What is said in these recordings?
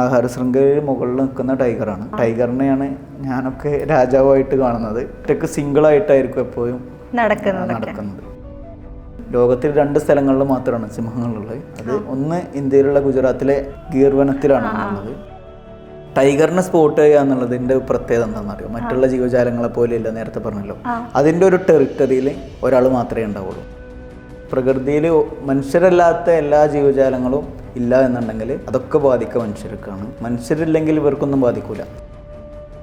ആഹാര ശൃംഖലയിൽ മുകളിൽ നിൽക്കുന്ന ടൈഗറാണ്. ടൈഗറിനെയാണ് ഞാനൊക്കെ രാജാവായിട്ട് കാണുന്നത്. ഒറ്റയ്ക്ക് സിംഗിളായിട്ടായിരിക്കും എപ്പോഴും നടക്കുന്നത്. ലോകത്തിൽ 2 സ്ഥലങ്ങളിൽ മാത്രമാണ് സിംഹങ്ങളുള്ളത്. അത് ഒന്ന് ഇന്ത്യയിലുള്ള ഗുജറാത്തിലെ ഗീർ വനത്തിലാണ് ഉള്ളത്. ടൈഗറിനെ സ്പോട്ട് ചെയ്യുക എന്നുള്ളതിൻ്റെ പ്രത്യേകത എന്താണെന്നറിയോ? മറ്റുള്ള ജീവജാലങ്ങളെ പോലെയല്ല, നേരത്തെ പറഞ്ഞല്ലോ. അതിൻ്റെ ഒരു ടെറിട്ടറിയിൽ ഒരാൾ മാത്രമേ ഉണ്ടാവുള്ളൂ. പ്രകൃതിയിൽ മനുഷ്യരല്ലാത്ത എല്ലാ ജീവജാലങ്ങളും ഇല്ല എന്നുണ്ടെങ്കിൽ അതൊക്കെ ബാധിക്കുക മനുഷ്യർക്കാണ്. മനുഷ്യരില്ലെങ്കിൽ ഇവർക്കൊന്നും ബാധിക്കൂല.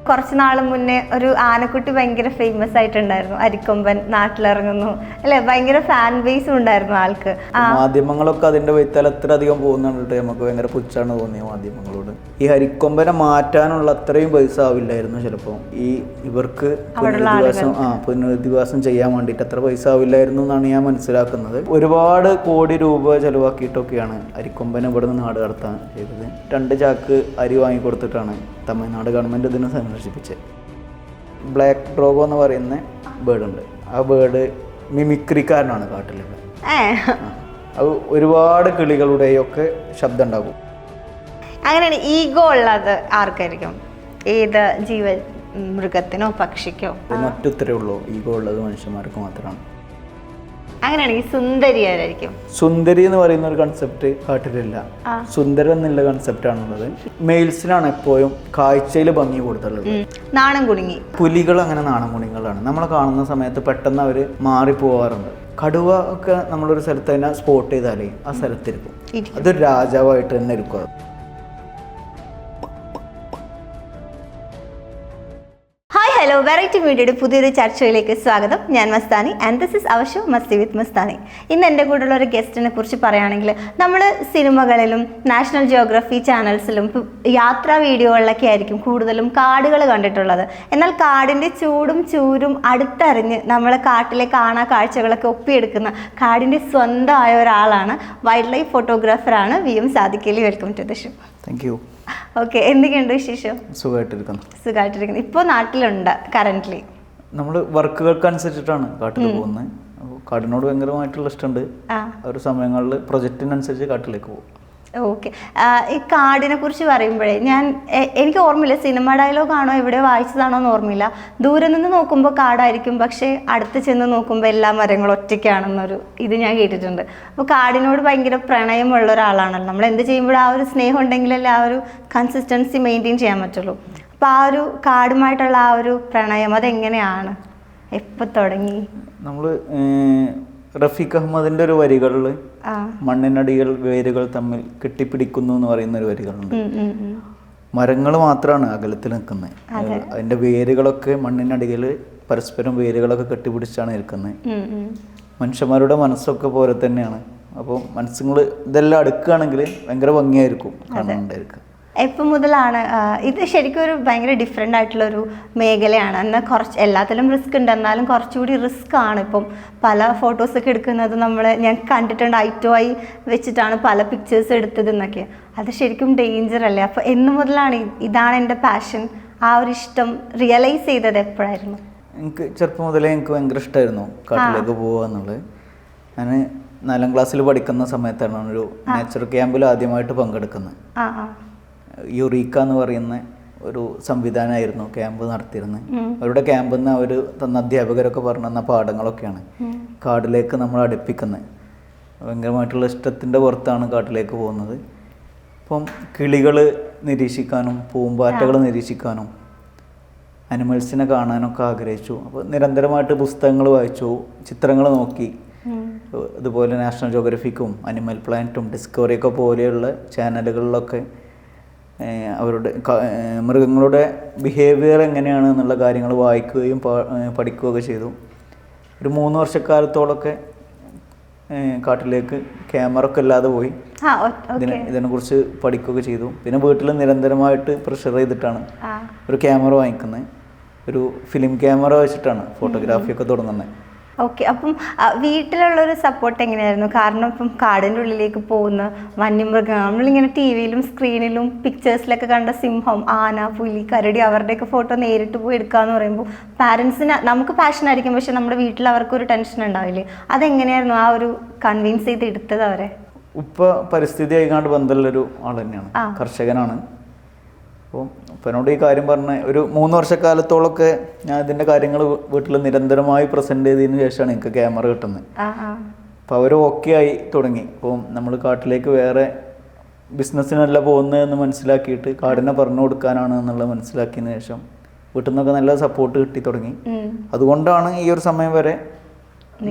കുറച്ച് നാൾ മുന്നേ ഒരു ആനക്കുട്ടി ഭയങ്കര ഫേമസ് ആയിട്ടുണ്ടായിരുന്നു. അരിക്കൊമ്പൻ നാട്ടിലിറങ്ങുന്നു അല്ലെ, ഭയങ്കര ഫാൻ ബേസും ഉണ്ടായിരുന്നു ആൾക്ക്. മാധ്യമങ്ങളൊക്കെ അതിന്റെ വൈത്താൽ അത്ര അധികം പോകുന്നുണ്ട്. നമുക്ക് ഭയങ്കര പുച്ഛാണ് തോന്നിയ മാധ്യമങ്ങളോട്. ഈ ഹരിക്കൊമ്പനെ മാറ്റാനുള്ള അത്രയും പൈസ ആവില്ലായിരുന്നു ചിലപ്പോൾ ഇവർക്ക് പുനരധിവാസം ചെയ്യാൻ വേണ്ടിയിട്ട്. അത്ര പൈസ ആവില്ലായിരുന്നു എന്നാണ് ഞാൻ മനസ്സിലാക്കുന്നത്. ഒരുപാട് കോടി രൂപ ചെലവാക്കിയിട്ടൊക്കെയാണ് അരിക്കൊമ്പനെ ഇവിടെ നിന്ന് നാട് കടത്താൻ ചെയ്തത്. 2 ചാക്ക് അരി വാങ്ങിക്കൊടുത്തിട്ടാണ് തമിഴ്നാട് ഗവൺമെൻറ് ഇതിനെ സംരക്ഷിപ്പിച്ചത്. ബ്ലാക്ക് ഡ്രോഗോ എന്ന് പറയുന്ന ബേർഡുണ്ട്. ആ ബേർഡ് മിമിക്രിക്കാരനാണ് കാട്ടിലുള്ള. അത് ഒരുപാട് കിളികളുടെയൊക്കെ ശബ്ദം ഉണ്ടാകും. അങ്ങനെയാണ്. ഈഗോ ഉള്ളത് ആർക്കായിരിക്കും? ഏത് മൃഗത്തിനോ പക്ഷിക്കോ? ഒറ്റ ഉത്തരവേ ഉള്ളൂ, ഈഗോ ഉള്ളത് മനുഷ്യന്മാർക്ക് മാത്രമാണ്. അങ്ങനെയാണെങ്കിൽ സുന്ദരി ആരായിരിക്കും? സുന്ദരി എന്ന് പറയുന്ന ഒരു കൺസെപ്റ്റ് കാട്ടിലില്ല. സുന്ദരൻ എന്നുള്ള കൺസെപ്റ്റ് ആണുള്ളത്. മെയിൽസിനാണ് എപ്പോഴും കാഴ്ചയിൽ ഭംഗി കൊടുത്തുള്ളത്. നാണം കുടുങ്ങി പുലികൾ അങ്ങനെ നാണം കുടുങ്ങികളാണ്. നമ്മളെ കാണുന്ന സമയത്ത് പെട്ടെന്ന് അവർ മാറിപ്പോവാറുണ്ട്. കടുവ ഒക്കെ നമ്മളൊരു സ്ഥലത്ത് തന്നെ സ്പോട്ട് ചെയ്താലേ ആ സ്ഥലത്തിരിക്കും. അതൊരു രാജാവായിട്ട് തന്നെ ഇരിക്കും. ഹലോ, വെറൈറ്റി മീഡിയയുടെ പുതിയൊരു ചർച്ചയിലേക്ക് സ്വാഗതം. ഞാൻ Mastani and this is our show Masti with Mastani. ഇന്ന് എൻ്റെ കൂടെയുള്ള ഒരു ഗസ്റ്റിനെ കുറിച്ച് പറയുകയാണെങ്കിൽ, നമ്മൾ സിനിമകളിലും നാഷണൽ ജിയോഗ്രഫി ചാനൽസിലും യാത്രാ വീഡിയോകളിലൊക്കെ ആയിരിക്കും കൂടുതലും കാടുകൾ കണ്ടിട്ടുള്ളത്. എന്നാൽ കാടിൻ്റെ ചൂടും ചൂരും അടുത്തറിഞ്ഞ് നമ്മളെ കാട്ടിലെ കാണാ കാഴ്ചകളൊക്കെ ഒപ്പിയെടുക്കുന്ന കാടിൻ്റെ സ്വന്തമായ ഒരാളാണ്. വൈൽഡ് ലൈഫ് ഫോട്ടോഗ്രാഫറാണ് VM Sadiq Ali. Welcome to the show. Thank you. Okay, എന്തൊക്കെയുണ്ട് വിശേഷം? സുഖമായിട്ടിരിക്കുന്നു. ഇപ്പോൾ നാട്ടിലുണ്ട് കറന്റ്ലി? നമ്മൾ വർക്കുകൾക്കനുസരിച്ചിട്ടാണ് കാട്ടിൽ പോകുന്നത്. കാടിനോട് ഭയങ്കരമായിട്ടുള്ള ഇഷ്ടമുണ്ട്. ഒരു സമയങ്ങളിൽ പ്രൊജക്റ്റിനനുസരിച്ച് കാട്ടിലേക്ക് പോകും. ഓക്കെ, ഈ കാടിനെ കുറിച്ച് പറയുമ്പോഴേ എനിക്ക് ഓർമ്മയില്ല, സിനിമ ഡയലോഗാണോ എവിടെ വായിച്ചതാണോ എന്ന് ഓർമ്മയില്ല. ദൂരെ നിന്ന് നോക്കുമ്പോൾ കാടായിരിക്കും, പക്ഷേ അടുത്ത് ചെന്ന് നോക്കുമ്പോൾ എല്ലാ മരങ്ങളും ഒറ്റയ്ക്കാണെന്നൊരു ഇത് ഞാൻ കേട്ടിട്ടുണ്ട്. അപ്പോൾ കാടിനോട് ഭയങ്കര പ്രണയമുള്ള ഒരാളാണല്ലോ. നമ്മൾ എന്ത് ചെയ്യുമ്പോഴും ആ ഒരു സ്നേഹം ഉണ്ടെങ്കിലല്ലേ ആ ഒരു കൺസിസ്റ്റൻസി മെയിൻറ്റെയിൻ ചെയ്യാൻ പറ്റുള്ളൂ. അപ്പോൾ ആ ഒരു കാടുമായിട്ടുള്ള ആ ഒരു പ്രണയം അതെങ്ങനെയാണ്, എപ്പോൾ തുടങ്ങി? നമ്മൾ റഫീഖ് അഹമ്മദിന്റെ ഒരു വരികളിൽ മണ്ണിനടികൾ വേരുകൾ തമ്മിൽ കെട്ടിപ്പിടിക്കുന്നു എന്ന് പറയുന്ന ഒരു വരികളുണ്ട്. മരങ്ങൾ മാത്രമാണ് അകലത്തിൽ നിൽക്കുന്നത്. അതിന്റെ വേരുകളൊക്കെ മണ്ണിനടികൾ പരസ്പരം വേരുകളൊക്കെ കെട്ടിപ്പിടിച്ചാണ് നിൽക്കുന്നത്. മനുഷ്യന്മാരുടെ മനസ്സൊക്കെ പോലെ തന്നെയാണ്. അപ്പോൾ മനസ്സുകൾ ഇതെല്ലാം അടുക്കുകയാണെങ്കിൽ ഭയങ്കര ഭംഗിയായിരിക്കും കാണാനുണ്ടായിരിക്കും. എപ്പോൾ മുതലാണ് ഇത്? ശരിക്കും ഒരു ഭയങ്കര ഡിഫറെൻ്റ് ആയിട്ടുള്ളൊരു മേഖലയാണ്. എന്നാൽ കുറച്ച് എല്ലാത്തിലും റിസ്ക് ഉണ്ട്, എന്നാലും കുറച്ചുകൂടി റിസ്ക് ആണ്. ഇപ്പം പല ഫോട്ടോസൊക്കെ എടുക്കുന്നത് ഞാൻ കണ്ടിട്ടുണ്ട്, ഐ വെച്ചിട്ടാണ് പല പിക്ചേഴ്സ് എടുത്തതെന്നൊക്കെ. അത് ശരിക്കും ഡേഞ്ചർ അല്ലേ? അപ്പോൾ എന്ന് മുതലാണ് ഇതാണ് എൻ്റെ പാഷൻ, ആ ഒരു ഇഷ്ടം റിയലൈസ് ചെയ്തത് എപ്പോഴായിരുന്നു? എനിക്ക് ചെറുപ്പം മുതലേ എനിക്ക് ഭയങ്കര ഇഷ്ടമായിരുന്നു കാട്ടിലേക്ക് പോകുക എന്നുള്ളത്. ഞാൻ 4ാം ക്ലാസ്സിൽ പഠിക്കുന്ന സമയത്താണ് ഒരു നേച്ചർ ക്യാമ്പിൽ ആദ്യമായിട്ട് പങ്കെടുക്കുന്നത്. യുറീക്ക എന്ന് പറയുന്ന ഒരു സംവിധാനമായിരുന്നു ക്യാമ്പ് നടത്തിയിരുന്നത്. അവരുടെ ക്യാമ്പിൽ നിന്ന് അവർ തന്ന അധ്യാപകരൊക്കെ പറഞ്ഞു തന്ന പാഠങ്ങളൊക്കെയാണ് കാടിലേക്ക് നമ്മൾ അടുപ്പിക്കുന്നത്. ഭയങ്കരമായിട്ടുള്ള ഇഷ്ടത്തിൻ്റെ പുറത്താണ് കാട്ടിലേക്ക് പോകുന്നത്. ഇപ്പം കിളികൾ നിരീക്ഷിക്കാനും പൂമ്പാറ്റകൾ നിരീക്ഷിക്കാനും അനിമൽസിനെ കാണാനൊക്കെ ആഗ്രഹിച്ചു. അപ്പോൾ നിരന്തരമായിട്ട് പുസ്തകങ്ങൾ വായിച്ചു, ചിത്രങ്ങൾ നോക്കി. അതുപോലെ നാഷണൽ ജിയോഗ്രഫിക്കും അനിമൽ പ്ലാനറ്റും ഡിസ്കവറിയൊക്കെ പോലെയുള്ള ചാനലുകളിലൊക്കെ അവരുടെ മൃഗങ്ങളുടെ ബിഹേവിയർ എങ്ങനെയാണ് എന്നുള്ള കാര്യങ്ങൾ വായിക്കുകയും പഠിക്കുകയൊക്കെ ചെയ്തു. ഒരു 3 വർഷക്കാലത്തോളമൊക്കെ കാട്ടിലേക്ക് ക്യാമറ ഒക്കെ ഇല്ലാതെ പോയി ഇതിനെക്കുറിച്ച് പഠിക്കുകയൊക്കെ ചെയ്തു. പിന്നെ വീട്ടിൽ നിരന്തരമായിട്ട് പ്രഷർ ചെയ്തിട്ടാണ് ഒരു ക്യാമറ വാങ്ങിക്കുന്നത്. ഒരു ഫിലിം ക്യാമറ വെച്ചിട്ടാണ് ഫോട്ടോഗ്രാഫിയൊക്കെ തുടങ്ങുന്നത്. ഓക്കെ, അപ്പം വീട്ടിലുള്ളൊരു സപ്പോർട്ട് എങ്ങനെയായിരുന്നു? കാരണം ഇപ്പം കാടിൻ്റെ ഉള്ളിലേക്ക് പോകുന്ന വന്യമൃഗം, നമ്മളിങ്ങനെ TV-യിലും സ്ക്രീനിലും പിക്ചേഴ്സിലൊക്കെ കണ്ട സിംഹം, ആന, പുലി, കരടി അവരുടെയൊക്കെ ഫോട്ടോ നേരിട്ട് പോയി എടുക്കുക എന്ന് പറയുമ്പോൾ പാരൻസിന് നമുക്ക് പാഷനായിരിക്കും, പക്ഷെ നമ്മുടെ വീട്ടിൽ അവർക്കൊരു ടെൻഷൻ ഉണ്ടാവില്ലേ? അതെങ്ങനെയായിരുന്നു ആ ഒരു കൺവിൻസ് ചെയ്ത് എടുത്തത് അവരെ? ഉപ്പ പരിസ്ഥിതി ആയിക്കാണ്ട് ബന്ധമുള്ളൊരു ആൾ തന്നെയാണ്, കർഷകനാണ്. അപ്പോൾ ഉപ്പനോട് ഈ കാര്യം പറഞ്ഞ് ഒരു 3 വർഷക്കാലത്തോളമൊക്കെ ഞാൻ ഇതിൻ്റെ കാര്യങ്ങൾ വീട്ടിൽ നിരന്തരമായി പ്രസൻറ്റ് ചെയ്തതിന് ശേഷമാണ് എനിക്ക് ക്യാമറ കിട്ടുന്നത്. അപ്പോൾ അവർ ഓക്കെ ആയി തുടങ്ങി. അപ്പോൾ നമ്മൾ കാട്ടിലേക്ക് വേറെ ബിസിനസ്സിനല്ല പോകുന്നതെന്ന് മനസ്സിലാക്കിയിട്ട് കാടിനെ പറഞ്ഞു കൊടുക്കാനാണ് എന്നുള്ളത് മനസ്സിലാക്കിയതിന് ശേഷം വീട്ടിൽ നിന്നൊക്കെ നല്ല സപ്പോർട്ട് കിട്ടി തുടങ്ങി. അതുകൊണ്ടാണ് ഈ ഒരു സമയം വരെ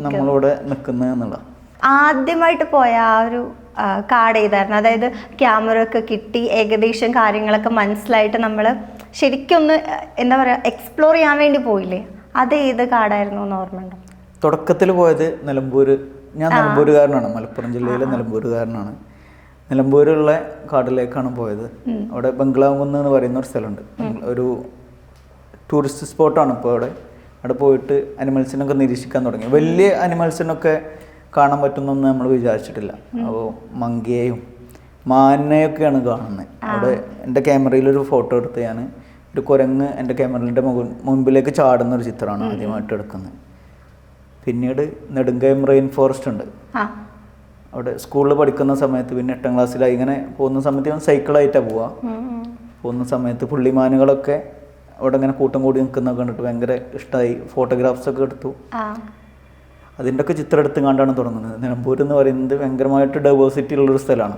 നമ്മളിവിടെ നിൽക്കുന്നത് എന്നുള്ളത്. ആദ്യമായിട്ട് പോയ ആ ഒരു കാർഡ് ഏതായിരുന്നു? അതായത് ക്യാമറ ഒക്കെ കിട്ടി ഏകദേശം കാര്യങ്ങളൊക്കെ മനസ്സിലായിട്ട് നമ്മൾ ശരിക്കും ഒന്ന് എന്താ പറയുക എക്സ്പ്ലോർ ചെയ്യാൻ വേണ്ടി പോയില്ലേ, അത് ഏത് കാർഡായിരുന്നു എന്ന് ഓർമ്മയുണ്ടോ? തുടക്കത്തിൽ പോയത് നിലമ്പൂർ. ഞാൻ നിലമ്പൂരുകാരനാണ്, മലപ്പുറം ജില്ലയിലെ നിലമ്പൂരുകാരനാണ്. നിലമ്പൂരുള്ള കാടിലേക്കാണ് പോയത്. അവിടെ ബംഗ്ലാവുന്ന് എന്ന് പറയുന്ന ഒരു സ്ഥലമുണ്ട്, ഒരു ടൂറിസ്റ്റ് സ്പോട്ടാണ്. ഇപ്പോൾ അവിടെ പോയിട്ട് അനിമൽസിനൊക്കെ നിരീക്ഷിക്കാൻ തുടങ്ങി. വലിയ അനിമൽസിനൊക്കെ കാണാൻ പറ്റുന്നൊന്നും നമ്മൾ വിചാരിച്ചിട്ടില്ല. അപ്പോൾ മങ്കിയെയും മാനിനെയൊക്കെയാണ് കാണുന്നത്. അവിടെ എൻ്റെ ക്യാമറയിലൊരു ഫോട്ടോ എടുത്ത് ഞാൻ ഒരു കുരങ്ങ് എൻ്റെ ക്യാമറയുടെ മുൻപിലേക്ക് ചാടുന്ന ഒരു ചിത്രമാണ് ആദ്യമായിട്ട് എടുക്കുന്നത്. പിന്നീട് നെടുങ്കയം റെയിൻ ഫോറസ്റ്റ് ഉണ്ട്, അവിടെ സ്കൂളിൽ പഠിക്കുന്ന സമയത്ത്, പിന്നെ 8ാം ക്ലാസ്സിലായി ഇങ്ങനെ പോകുന്ന സമയത്ത് ഞാൻ സൈക്കിളായിട്ടാണ് പോവുക. പോകുന്ന സമയത്ത് പുള്ളിമാനുകളൊക്കെ അവിടെ ഇങ്ങനെ കൂട്ടം കൂടി നിൽക്കുന്നതൊക്കെ കണ്ടിട്ട് ഭയങ്കര ഇഷ്ടമായി. ഫോട്ടോഗ്രാഫ്സൊക്കെ എടുത്തു. അതിൻ്റെ ഒക്കെ ചിത്രം എടുത്ത് കണ്ടാണ് തുടങ്ങുന്നത്. നിലമ്പൂർ എന്ന് പറയുന്നത് ഭയങ്കരമായിട്ട് ഡൈവേഴ്സിറ്റി ഉള്ളൊരു സ്ഥലമാണ്.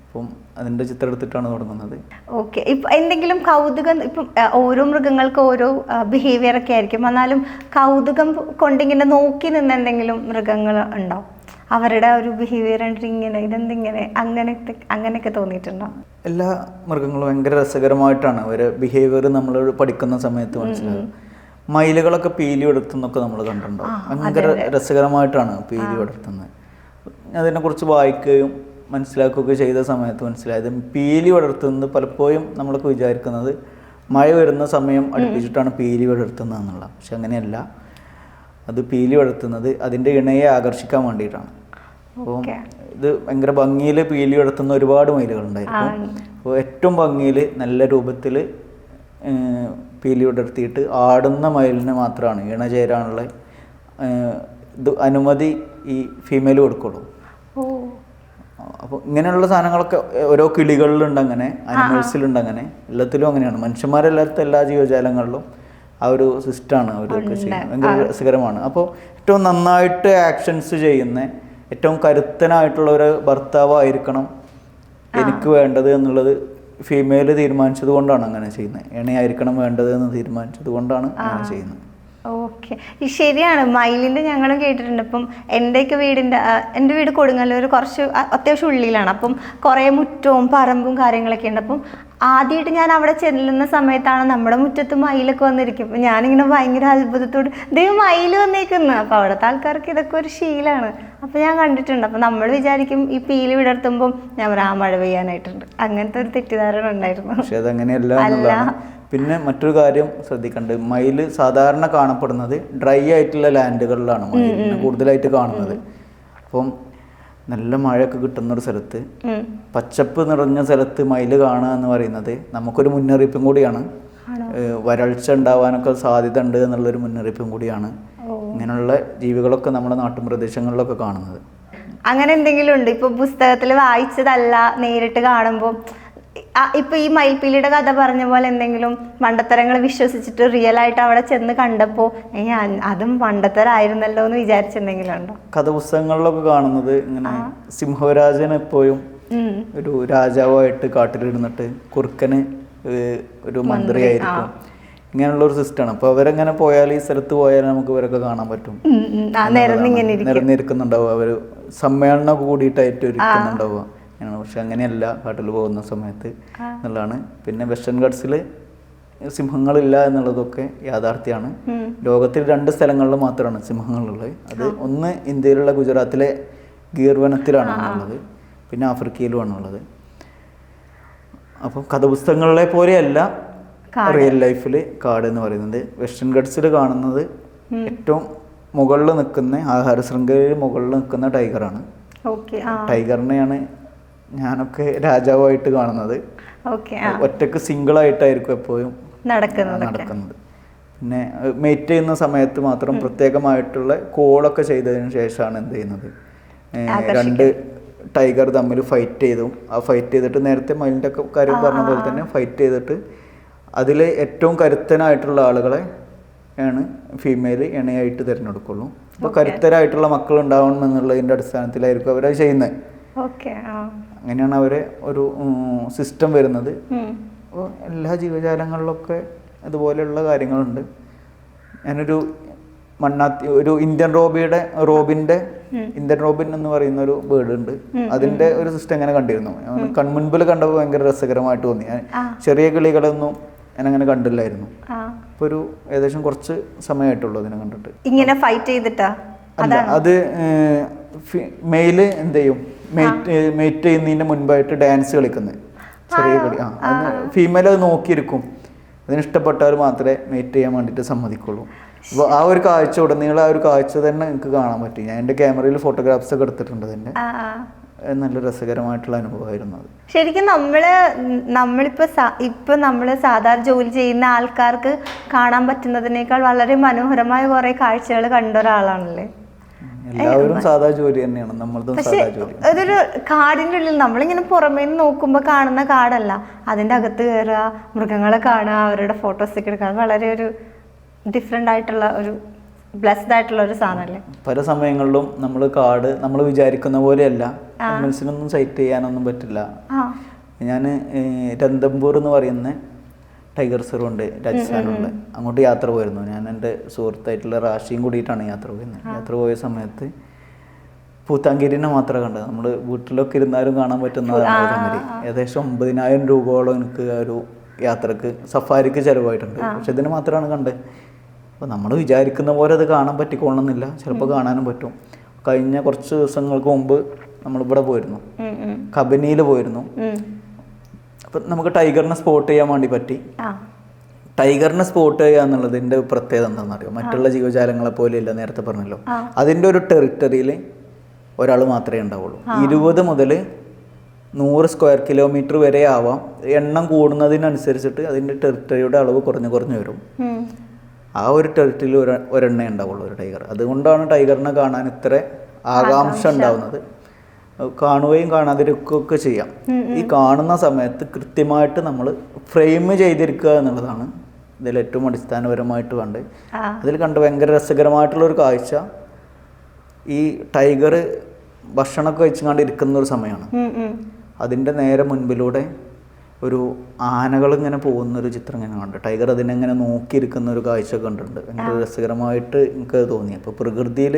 അപ്പം അതിൻ്റെ ചിത്രം എടുത്തിട്ടാണ് തുടങ്ങുന്നത്. ഓക്കെ. ഇപ്പം എന്തെങ്കിലും കൗതുകം, ഇപ്പം ഓരോ മൃഗങ്ങൾക്ക് ഓരോ ബിഹേവിയർ ഒക്കെ ആയിരിക്കും, എന്നാലും കൗതുകം കൊണ്ടിങ്ങനെ നോക്കി നിന്ന് എന്തെങ്കിലും മൃഗങ്ങൾ ഉണ്ടോ? അവരുടെ ഒരു ബിഹേവിയർ ഇങ്ങനെ ഇതെന്തിങ്ങനെ അങ്ങനെയൊക്കെ തോന്നിയിട്ടുണ്ടോ? എല്ലാ മൃഗങ്ങളും ഭയങ്കര രസകരമായിട്ടാണ് അവരെ ബിഹേവിയർ നമ്മൾ പഠിക്കുന്ന സമയത്ത് മനസ്സിലാകും. മയിലുകളൊക്കെ പീലി എടുത്തുന്നൊക്കെ നമ്മൾ കണ്ടിട്ടുണ്ടോ? ഭയങ്കര രസകരമായിട്ടാണ് പീലി പടർത്തുന്നത്. അതിനെക്കുറിച്ച് വായിക്കുകയും മനസ്സിലാക്കുകയൊക്കെ ചെയ്ത സമയത്ത് മനസ്സിലായത് പീലി പടർത്തുന്നത് പലപ്പോഴും നമ്മളൊക്കെ വിചാരിക്കുന്നത് മഴ വരുന്ന സമയം അടുപ്പിച്ചിട്ടാണ് പീലി പടർത്തുന്നത് എന്നുള്ള. പക്ഷെ അങ്ങനെയല്ല, അത് പീലി പടർത്തുന്നത് അതിൻ്റെ ഇണയെ ആകർഷിക്കാൻ വേണ്ടിയിട്ടാണ്. അപ്പോൾ ഇത് ഭയങ്കര ഭംഗിയിൽ പീലി പടർത്തുന്ന ഒരുപാട് മയിലുകളുണ്ടായിരിക്കും. അപ്പോൾ ഏറ്റവും ഭംഗിയിൽ നല്ല രൂപത്തിൽ പീലി വിടർത്തിയിട്ട് ആടുന്ന മയിലിന് മാത്രമാണ് ഇണ ചേരാനുള്ള ഇത് അനുമതി ഈ ഫീമെയിൽ കൊടുക്കുള്ളൂ. അപ്പോൾ ഇങ്ങനെയുള്ള സാധനങ്ങളൊക്കെ ഓരോ കിളികളിലുണ്ട്, അങ്ങനെ അനിമൽസിലുണ്ട്, അങ്ങനെ എല്ലാത്തിലും അങ്ങനെയാണ്. മനുഷ്യന്മാരെല്ലാത്ത എല്ലാ ജീവജാലങ്ങളിലും ആ ഒരു സിസ്റ്റമാണ് അവരൊക്കെ ചെയ്യുന്നത്. ഭയങ്കര രസകരമാണ്. അപ്പോൾ ഏറ്റവും നന്നായിട്ട് ആക്ഷൻസ് ചെയ്യുന്ന ഏറ്റവും കരുത്തനായിട്ടുള്ള ഒരു ഭർത്താവായിരിക്കണം എനിക്ക് വേണ്ടത് എന്നുള്ളത് ഫീമെയിൽ തീരുമാനിച്ചത് കൊണ്ടാണ് അങ്ങനെ ചെയ്യുന്നത്. ഇണയായിരിക്കണം വേണ്ടത് എന്ന് തീരുമാനിച്ചത് കൊണ്ടാണ് അങ്ങനെ ചെയ്യുന്നത്. ഓക്കെ, ശരിയാണ്. മയിലിൻ്റെ ഞങ്ങളും കേട്ടിട്ടുണ്ട്. അപ്പം എൻ്റെ വീട് കൊടുങ്ങല്ലൂർ കുറച്ച് അത്യാവശ്യം ഉള്ളിലാണ്. അപ്പം കുറേ മുറ്റവും പറമ്പും കാര്യങ്ങളൊക്കെ ഉണ്ട്. അപ്പം ആദ്യമായിട്ട് ഞാൻ അവിടെ ചെല്ലുന്ന സമയത്താണ് നമ്മുടെ മുറ്റത്ത് മയിലൊക്കെ വന്നിരിക്കും. അപ്പം ഞാനിങ്ങനെ ഭയങ്കര അത്ഭുതത്തോട് ദൈവം മയിൽ വന്നേക്കുന്നു. അപ്പോൾ അവിടുത്തെ ആൾക്കാർക്ക് ഇതൊക്കെ ഒരു ശീലമാണ്. അപ്പോൾ ഞാൻ കണ്ടിട്ടുണ്ട്. അപ്പം നമ്മൾ വിചാരിക്കും ഈ പീലി വിടർത്തുമ്പം ഞാൻ പറയാം മഴ പെയ്യാനായിട്ടുണ്ട്. അങ്ങനത്തെ ഒരു തെറ്റിദ്ധാരണ ഉണ്ടായിരുന്നു. പക്ഷെ അതങ്ങനെയല്ല. പിന്നെ മറ്റൊരു കാര്യം ശ്രദ്ധിക്കേണ്ടത്, മയിൽ സാധാരണ കാണപ്പെടുന്നത് ഡ്രൈ ആയിട്ടുള്ള ലാൻഡുകളിലാണ് മയിലിനെ കൂടുതലായിട്ട് കാണുന്നത്. അപ്പം നല്ല മഴയൊക്കെ കിട്ടുന്നൊരു സ്ഥലത്ത്, പച്ചപ്പ് നിറഞ്ഞ സ്ഥലത്ത് മയിൽ കാണുക എന്ന് പറയുന്നത് നമുക്കൊരു മുന്നറിയിപ്പും കൂടിയാണ്. വരൾച്ച ഉണ്ടാവാനൊക്കെ സാധ്യത ഉണ്ട് എന്നുള്ളൊരു മുന്നറിയിപ്പും കൂടിയാണ് ഇങ്ങനെയുള്ള ജീവികളൊക്കെ നമ്മുടെ നാട്ടുപ്രദേശങ്ങളിലൊക്കെ കാണുന്നത്. അങ്ങനെ എന്തെങ്കിലും ഉണ്ട്? ഇപ്പോൾ പുസ്തകത്തിൽ വായിച്ചതല്ല, നേരിട്ട് കാണുമ്പോൾ ഇപ്പൊ ഈ മയിൽപ്പീലിയുടെ കഥ പറഞ്ഞ പോലെ എന്തെങ്കിലും മണ്ടത്തരങ്ങൾ വിശ്വസിച്ചിട്ട് റിയൽ ആയിട്ട് അവിടെ ചെന്ന് കണ്ടപ്പോ അതും മണ്ടത്തരായിരുന്നല്ലോ എന്ന് വിചാരിച്ചെന്തെങ്കിലും ഉണ്ടോ? കഥ പുസ്തകങ്ങളിലൊക്കെ കാണുന്നത് ഇങ്ങനെ സിംഹരാജൻ എപ്പോഴും ഒരു രാജാവായിട്ട് കാട്ടിലിരുന്നിട്ട് കുറുക്കന് ഒരു മന്ത്രിയായിരിക്കും, ഇങ്ങനെയുള്ള ഒരു സിസ്റ്റമാണ്. അപ്പൊ അവരെങ്ങനെ പോയാൽ ഈ സ്ഥലത്ത് പോയാൽ നമുക്ക് ഇവരൊക്കെ കാണാൻ പറ്റും. നിരന്നിരിക്കുന്നുണ്ടാവുക, അവര് സമ്മേളനം കൂടിയിട്ടായിട്ട് ഇരിക്കുന്നുണ്ടാവുക. പക്ഷെ അങ്ങനെയല്ല കാട്ടിൽ പോകുന്ന സമയത്ത് എന്നുള്ളതാണ്. പിന്നെ വെസ്റ്റേൺ ഗട്ട്സിൽ സിംഹങ്ങളില്ല എന്നുള്ളതൊക്കെ യാഥാർത്ഥ്യമാണ്. ലോകത്തിൽ 2 സ്ഥലങ്ങളിൽ മാത്രമാണ് സിംഹങ്ങളുള്ളത്. അത് ഒന്ന് ഇന്ത്യയിലുള്ള ഗുജറാത്തിലെ ഗീർ വനത്തിലാണ് ഉള്ളത്, പിന്നെ ആഫ്രിക്കയിലുമാണുള്ളത്. അപ്പം കഥപുസ്തകങ്ങളിലെ പോലെയല്ല റിയൽ ലൈഫിൽ കാട് എന്ന് പറയുന്നത്. വെസ്റ്റേൺ ഗട്ട്സിൽ കാണുന്നത് ഏറ്റവും മുകളിൽ നിൽക്കുന്ന ആഹാര ശൃംഖലയിൽ മുകളിൽ നിൽക്കുന്ന ടൈഗറാണ്. ടൈഗറിനെയാണ് ഞാനൊക്കെ രാജാവായിട്ട് കാണുന്നത്. ഒറ്റക്ക് സിംഗിളായിട്ടായിരിക്കും എപ്പോഴും നടക്കുന്നത്. പിന്നെ മേറ്റ് ചെയ്യുന്ന സമയത്ത് മാത്രം പ്രത്യേകമായിട്ടുള്ള കോളൊക്കെ ചെയ്തതിന് ശേഷമാണ് എന്ത് ചെയ്യുന്നത്, 2 ടൈഗർ തമ്മിൽ ഫൈറ്റ് ചെയ്തു. ആ ഫൈറ്റ് ചെയ്തിട്ട് നേരത്തെ മയിലിൻ്റെ ഒക്കെ കാര്യം പറഞ്ഞ പോലെ തന്നെ ഫൈറ്റ് ചെയ്തിട്ട് അതിൽ ഏറ്റവും കരുത്തനായിട്ടുള്ള ആളുകളെ ആണ് ഫീമെയിൽ ഇണയായിട്ട് തിരഞ്ഞെടുക്കുള്ളൂ. അപ്പോൾ കരുത്തരായിട്ടുള്ള മക്കൾ ഉണ്ടാവണം എന്നുള്ളതിൻ്റെ അടിസ്ഥാനത്തിലായിരിക്കും അവരത് ചെയ്യുന്നത്. അങ്ങനെയാണ് അവരെ ഒരു സിസ്റ്റം വരുന്നത്. അപ്പോൾ എല്ലാ ജീവജാലങ്ങളിലൊക്കെ അതുപോലെയുള്ള കാര്യങ്ങളുണ്ട്. ഞാനൊരു ഒരു ഇന്ത്യൻ റോബിൻ എന്ന് പറയുന്ന ഒരു ബേർഡ് ഉണ്ട്. അതിന്റെ ഒരു സിസ്റ്റം എങ്ങനെ കണ്ടിരുന്നു. കൺമുൻപിൽ കണ്ടപ്പോൾ ഭയങ്കര രസകരമായിട്ട് തോന്നി. ചെറിയ കിളികളൊന്നും ഞാനങ്ങനെ കണ്ടില്ലായിരുന്നു. ഇപ്പൊ ഒരു ഏകദേശം കുറച്ച് സമയമായിട്ടുള്ളൂ അതിനെ കണ്ടിട്ട്. ഇങ്ങനെ ഫൈറ്റ് ചെയ്തിട്ടാ? അല്ല, അത് മെയില് എന്ത് ചെയ്യും, മേറ്റ് ചെയ്യുന്നതിന്റെ മുൻപായിട്ട് ഡാൻസ് കളിക്കുന്നത് ചെറിയ കളി. ഫീമെയിൽ അത് നോക്കിയിരിക്കും. അതിന് ഇഷ്ടപ്പെട്ടാൽ മാത്രമേ മേറ്റ് ചെയ്യാൻ വേണ്ടിയിട്ട് സമ്മതിക്കുള്ളൂ. അപ്പോൾ ആ ഒരു കാഴ്ച ഉടനീളം ആ ഒരു കാഴ്ച തന്നെ എനിക്ക് കാണാൻ പറ്റി. ഞാൻ എൻ്റെ ക്യാമറയിൽ ഫോട്ടോഗ്രാഫ്സ് ഒക്കെ എടുത്തിട്ടുണ്ട്. അതിൻ്റെ നല്ല രസകരമായിട്ടുള്ള അനുഭവമായിരുന്നു അത്. ശരിക്കും നമ്മൾ സാധാരണ ജോലി ചെയ്യുന്ന ആൾക്കാർക്ക് കാണാൻ പറ്റുന്നതിനേക്കാൾ വളരെ മനോഹരമായ കുറെ കാഴ്ചകൾ കണ്ട ഒരാളാണല്ലേ. എല്ലാവരും സാധാ ജോലി തന്നെയാണ്, നമ്മളതും സാധാ ജോലി. അതൊരു കാടിൻ്റെ ഉള്ളിൽ നമ്മളിങ്ങനെ പുറമേ നിന്ന് നോക്കുമ്പോൾ കാണുന്ന കാടല്ല, അതിൻ്റെ അകത്ത് കയറുക, മൃഗങ്ങളെ കാണുക, അവരുടെ ഫോട്ടോസൊക്കെ എടുക്കുക, വളരെ ഒരു ഡിഫറെൻ്റ് ആയിട്ടുള്ള ഒരു ബ്ലെസ്ഡ് ആയിട്ടുള്ള ഒരു സാധനമല്ലേ. പല സമയങ്ങളിലും നമ്മൾ കാട് നമ്മൾ വിചാരിക്കുന്ന പോലെയല്ല, മനസ്സിനൊന്നും സൈറ്റ് ചെയ്യാനൊന്നും പറ്റില്ല. ഞാൻ രന്തംപൂർ എന്ന് പറയുന്ന ടൈഗർ റിസർവ് ഉണ്ട്, രാജസ്ഥാനുണ്ട്. അങ്ങോട്ട് യാത്ര പോയിരുന്നു. ഞാൻ എൻ്റെ സുഹൃത്തായിട്ടുള്ള റാഷിയും കൂടിയിട്ടാണ് യാത്ര പോയിരുന്നത്. യാത്ര പോയ സമയത്ത് പൂത്താങ്കിരിനെ മാത്രമേ കണ്ടത്. നമ്മൾ വീട്ടിലൊക്കെ ഇരുന്നാലും കാണാൻ പറ്റുന്നതാണ് പൂത്താങ്കിരി. ഏകദേശം 90,000 രൂപയോളം എനിക്ക് ആ ഒരു യാത്രക്ക് സഫാരിക്ക് ചിലവായിട്ടുണ്ട്. പക്ഷെ ഇതിന് മാത്രമാണ് കണ്ടത്. അപ്പോൾ നമ്മൾ വിചാരിക്കുന്ന പോലെ അത് കാണാൻ പറ്റിക്കൊള്ളണമെന്നില്ല, ചിലപ്പോൾ കാണാനും പറ്റും. കഴിഞ്ഞ കുറച്ച് ദിവസങ്ങൾക്ക് മുമ്പ് നമ്മളിവിടെ പോയിരുന്നു, കബനിയിൽ പോയിരുന്നു. അപ്പം നമുക്ക് ടൈഗറിനെ സ്പോട്ട് ചെയ്യാൻ വേണ്ടി പറ്റി. ടൈഗറിനെ സ്പോട്ട് ചെയ്യുക എന്നുള്ളതിൻ്റെ പ്രത്യേകത എന്താണെന്നറിയോ? മറ്റുള്ള ജീവജാലങ്ങളെ പോലെയല്ല, നേരത്തെ പറഞ്ഞല്ലോ. അതിൻ്റെ ഒരു ടെറിട്ടറിയിൽ ഒരാൾ മാത്രമേ ഉണ്ടാവുള്ളൂ. 20 മുതൽ 100 സ്ക്വയർ കിലോമീറ്റർ വരെ ആവാം. എണ്ണം കൂടുന്നതിനനുസരിച്ചിട്ട് അതിൻ്റെ ടെറിട്ടറിയുടെ അളവ് കുറഞ്ഞു വരും. ആ ഒരു ടെറിട്ടറിയിൽ ഒരെണ്ണേ ഉണ്ടാവുള്ളൂ ഒരു ടൈഗർ. അതുകൊണ്ടാണ് ടൈഗറിനെ കാണാൻ ഇത്ര ആകാംക്ഷ ഉണ്ടാവുന്നത്. കാണുകയും കാണാതിരിക്കുകയൊക്കെ ചെയ്യാം. ഈ കാണുന്ന സമയത്ത് കൃത്യമായിട്ട് നമ്മൾ ഫ്രെയിം ചെയ്തിരിക്കുക എന്നുള്ളതാണ് ഇതിൽ ഏറ്റവും അടിസ്ഥാനപരമായിട്ട് കണ്ട്. അതിൽ കണ്ട് ഭയങ്കര രസകരമായിട്ടുള്ളൊരു കാഴ്ച, ഈ ടൈഗർ ഭക്ഷണമൊക്കെ വെച്ചുകൊണ്ട് ഇരിക്കുന്ന ഒരു സമയമാണ്. അതിൻ്റെ നേരെ മുൻപിലൂടെ ഒരു ആനകൾ ഇങ്ങനെ പോകുന്നൊരു ചിത്രം ഇങ്ങനെ കണ്ടു. ടൈഗർ അതിനെങ്ങനെ നോക്കിയിരിക്കുന്ന ഒരു കാഴ്ച കണ്ടിട്ടുണ്ട്. ഭയങ്കര രസകരമായിട്ട് എനിക്ക് തോന്നി. അപ്പോൾ പ്രകൃതിയിൽ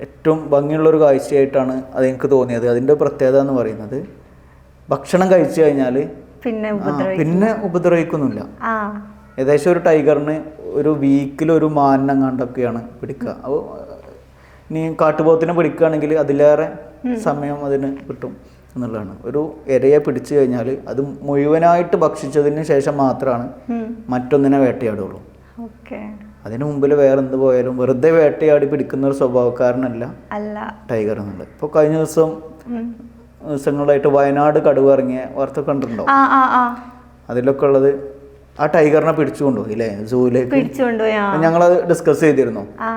ഏറ്റവും ഭംഗിയുള്ളൊരു കാഴ്ചയായിട്ടാണ് അതെനിക്ക് തോന്നിയത്. അതിൻ്റെ പ്രത്യേകത എന്ന് പറയുന്നത് ഭക്ഷണം കഴിച്ചു കഴിഞ്ഞാൽ പിന്നെ ഉപദ്രവിക്കുന്നില്ല. ഏകദേശം ഒരു ടൈഗറിന് ഒരു വീക്കിൽ ഒരു മാനിനെങ്ങാണ്ടൊക്കെയാണ് പിടിക്കുക. അപ്പോൾ ഇനി കാട്ടുപോത്തിനെ പിടിക്കുകയാണെങ്കിൽ അതിലേറെ സമയം അതിന് കിട്ടും എന്നുള്ളതാണ്. ഒരു ഇരയെ പിടിച്ചു കഴിഞ്ഞാൽ അത് മുഴുവനായിട്ട് ഭക്ഷിച്ചതിന് ശേഷം മാത്രമാണ് മറ്റൊന്നിനെ വേട്ടയാടുള്ളൂ. അതിന് മുമ്പിൽ വേറെ എന്ത് പോയാലും വെറുതെ വേട്ടയാടി പിടിക്കുന്ന ഒരു സ്വഭാവക്കാരനല്ല ടൈഗർ എന്നുള്ളത്. ഇപ്പോൾ കഴിഞ്ഞ ദിവസങ്ങളായിട്ട് വയനാട് കടുവ ഇറങ്ങിയ വാർത്ത കണ്ടിട്ടുണ്ടോ? അതിലൊക്കെ ഉള്ളത് ആ ടൈഗറിനെ പിടിച്ചു കൊണ്ടുപോയി അല്ലേ, സൂവിലേക്ക്. ഞങ്ങളത് ഡിസ്കസ് ചെയ്തിരുന്നു. ആ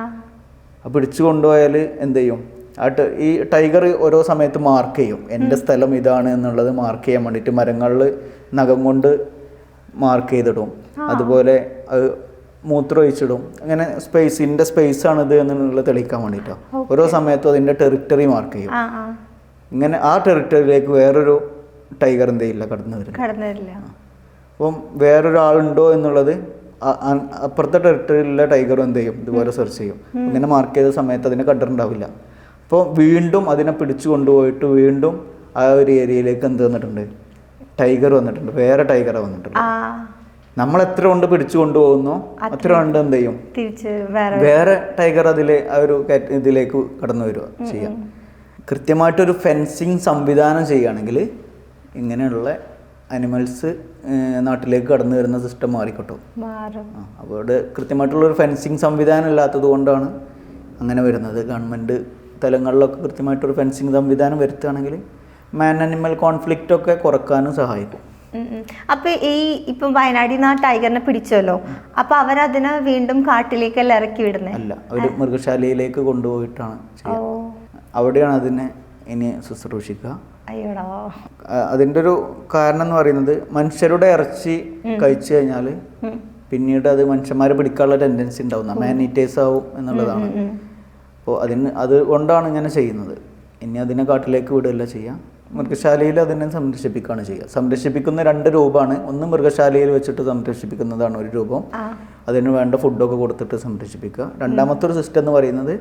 പിടിച്ചു കൊണ്ടുപോയാൽ എന്ത് ചെയ്യും? ഈ ടൈഗർ ഓരോ സമയത്ത് മാർക്ക് ചെയ്യും, എൻ്റെ സ്ഥലം ഇതാണ് എന്നുള്ളത് മാർക്ക് ചെയ്യാൻ വേണ്ടിയിട്ട് മരങ്ങളിൽ നഖം കൊണ്ട് മാർക്ക് ചെയ്തിടും. അതുപോലെ അത് മൂത്രമൊഴിച്ചിടും. അങ്ങനെ ഇൻ്റെ സ്പേസാണിത് എന്നുള്ളത് തെളിയിക്കാൻ വേണ്ടിയിട്ടാണ്. ഓരോ സമയത്തും അതിൻ്റെ ടെറിട്ടറി മാർക്ക് ചെയ്യും. ഇങ്ങനെ ആ ടെറിട്ടറിയിലേക്ക് വേറൊരു ടൈഗർ എന്ത് ചെയ്യില്ല, കടന്നു വരില്ല. അപ്പം വേറൊരാളുണ്ടോ എന്നുള്ളത് അപ്പുറത്തെ ടെറിട്ടറിയിലുള്ള ടൈഗർ എന്ത് ചെയ്യും, ഇതുപോലെ സെർച്ച് ചെയ്യും. ഇങ്ങനെ മാർക്ക് ചെയ്ത സമയത്ത് അതിനെ കണ്ടിട്ടുണ്ടാവില്ല. അപ്പോൾ വീണ്ടും അതിനെ പിടിച്ചു കൊണ്ടുപോയിട്ട് വീണ്ടും ആ ഒരു ഏരിയയിലേക്ക് എന്ത് വന്നിട്ടുണ്ട്, ടൈഗർ വന്നിട്ടുണ്ട്, വേറെ ടൈഗറെ വന്നിട്ടുണ്ട്. നമ്മൾ എത്ര കൊണ്ട് പിടിച്ചു കൊണ്ടുപോകുന്നോ അത്ര കൊണ്ട് എന്ത് ചെയ്യും, വേറെ ടൈഗർ ആ ഒരു ഇതിലേക്ക് കടന്നു വരിക ചെയ്യാം. കൃത്യമായിട്ടൊരു ഫെൻസിങ് സംവിധാനം ചെയ്യുകയാണെങ്കിൽ ഇങ്ങനെയുള്ള അനിമൽസ് നാട്ടിലേക്ക് കടന്നു വരുന്ന സിസ്റ്റം മാറിക്കിട്ടും. അപ്പോൾ അവിടെ കൃത്യമായിട്ടുള്ളൊരു ഫെൻസിങ് സംവിധാനം ഇല്ലാത്തത് കൊണ്ടാണ് അങ്ങനെ വരുന്നത്. ഗവൺമെൻറ് തലങ്ങളിലൊക്കെ കൃത്യമായിട്ടൊരു ഫെൻസിങ് സംവിധാനം വരുത്തുകയാണെങ്കിൽ മാൻ അനിമൽ കോൺഫ്ലിക്റ്റ് ഒക്കെ കുറക്കാനും സഹായിക്കും. അപ്പൊ ഇപ്പം വയനാട്ടിൽ നിന്ന് ആ ടൈഗറിനെ പിടിച്ചല്ലോ, അപ്പൊ അവരതിനെ വീണ്ടും കാട്ടിലേക്കല്ല ഇറക്കി വിടുന്നത്? അല്ല, അവർ മൃഗശാലയിലേക്ക് കൊണ്ടുപോയിട്ടാണ് ചെയ്യുക. അവിടെയാണ് അതിനെ ഇനി ശുശ്രൂഷിക്കുക. അയ്യോടാ. അതിൻ്റെ ഒരു കാരണം എന്ന് പറയുന്നത് മനുഷ്യരുടെ ഇറച്ചി കഴിച്ചു കഴിഞ്ഞാൽ പിന്നീട് അത് മനുഷ്യന്മാരെ പിടിക്കാനുള്ള ടെൻഡൻസി ഉണ്ടാവുന്ന മാനീറ്റേഴ്സ് ആവും എന്നുള്ളതാണ്. അപ്പോൾ അതുകൊണ്ടാണ് ഇങ്ങനെ ചെയ്യുന്നത്. ഇനി അതിനെ കാട്ടിലേക്ക് വിടുകയല്ല ചെയ്യുക, മൃഗശാലയിൽ അതിനെ സംരക്ഷിപ്പിക്കുകയാണ് ചെയ്യുക. സംരക്ഷിപ്പിക്കുന്ന 2 രൂപമാണ്. ഒന്ന് മൃഗശാലയിൽ വെച്ചിട്ട് സംരക്ഷിപ്പിക്കുന്നതാണ് ഒരു രൂപം, അതിന് വേണ്ട ഫുഡൊക്കെ കൊടുത്തിട്ട് സംരക്ഷിപ്പിക്കുക. രണ്ടാമത്തെ ഒരു സിസ്റ്റം എന്ന് പറയുന്നത്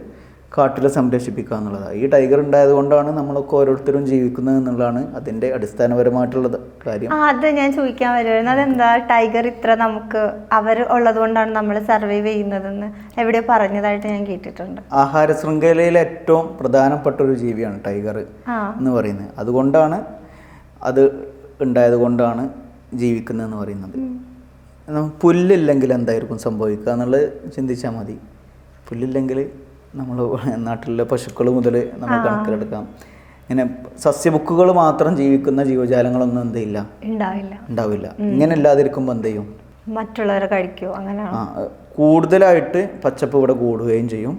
കാട്ടിൽ സംരക്ഷിപ്പിക്കുക എന്നുള്ളതാണ്. ഈ ടൈഗർ ഉണ്ടായത് കൊണ്ടാണ് നമ്മളൊക്കെ ഓരോരുത്തരും ജീവിക്കുന്നത് എന്നുള്ളതാണ് അതിൻ്റെ അടിസ്ഥാനപരമായിട്ടുള്ള കാര്യം. അത് ഞാൻ ചോദിക്കാൻ വരുമായിരുന്നു, അതെന്താ ടൈഗർ ഇത്ര നമുക്ക് അവർ ഉള്ളത് കൊണ്ടാണ് നമ്മൾ സർവൈവ് ചെയ്യുന്നതെന്ന് എവിടെയോ പറഞ്ഞതായിട്ട് ഞാൻ കേട്ടിട്ടുണ്ട്. ആഹാര ശൃംഖലയിലെ ഏറ്റവും പ്രധാനപ്പെട്ട ഒരു ജീവിയാണ് ടൈഗർ എന്ന് പറയുന്നത്. അതുകൊണ്ടാണ് അത് ഉണ്ടായത് കൊണ്ടാണ് ജീവിക്കുന്നതെന്ന് പറയുന്നത്. പുല്ലില്ലെങ്കിൽ എന്തായിരിക്കും സംഭവിക്കുക എന്നുള്ളത് ചിന്തിച്ചാൽ മതി. പുല്ലില്ലെങ്കിൽ നമ്മൾ നാട്ടിലെ പശുക്കൾ മുതൽ നമ്മൾ കണക്കിലെടുക്കാം. ഇങ്ങനെ സസ്യബുക്കുകൾ മാത്രം ജീവിക്കുന്ന ജീവജാലങ്ങളൊന്നും ഉണ്ടാവില്ല. ഇങ്ങനെ ഇല്ലാതിരിക്കുമ്പോൾ എന്ത് ചെയ്യും? മറ്റുള്ളവരെ കഴിക്കുമോ? അങ്ങനെ കൂടുതലായിട്ട് പച്ചപ്പ് ഇവിടെ കൂടുകയും ചെയ്യും.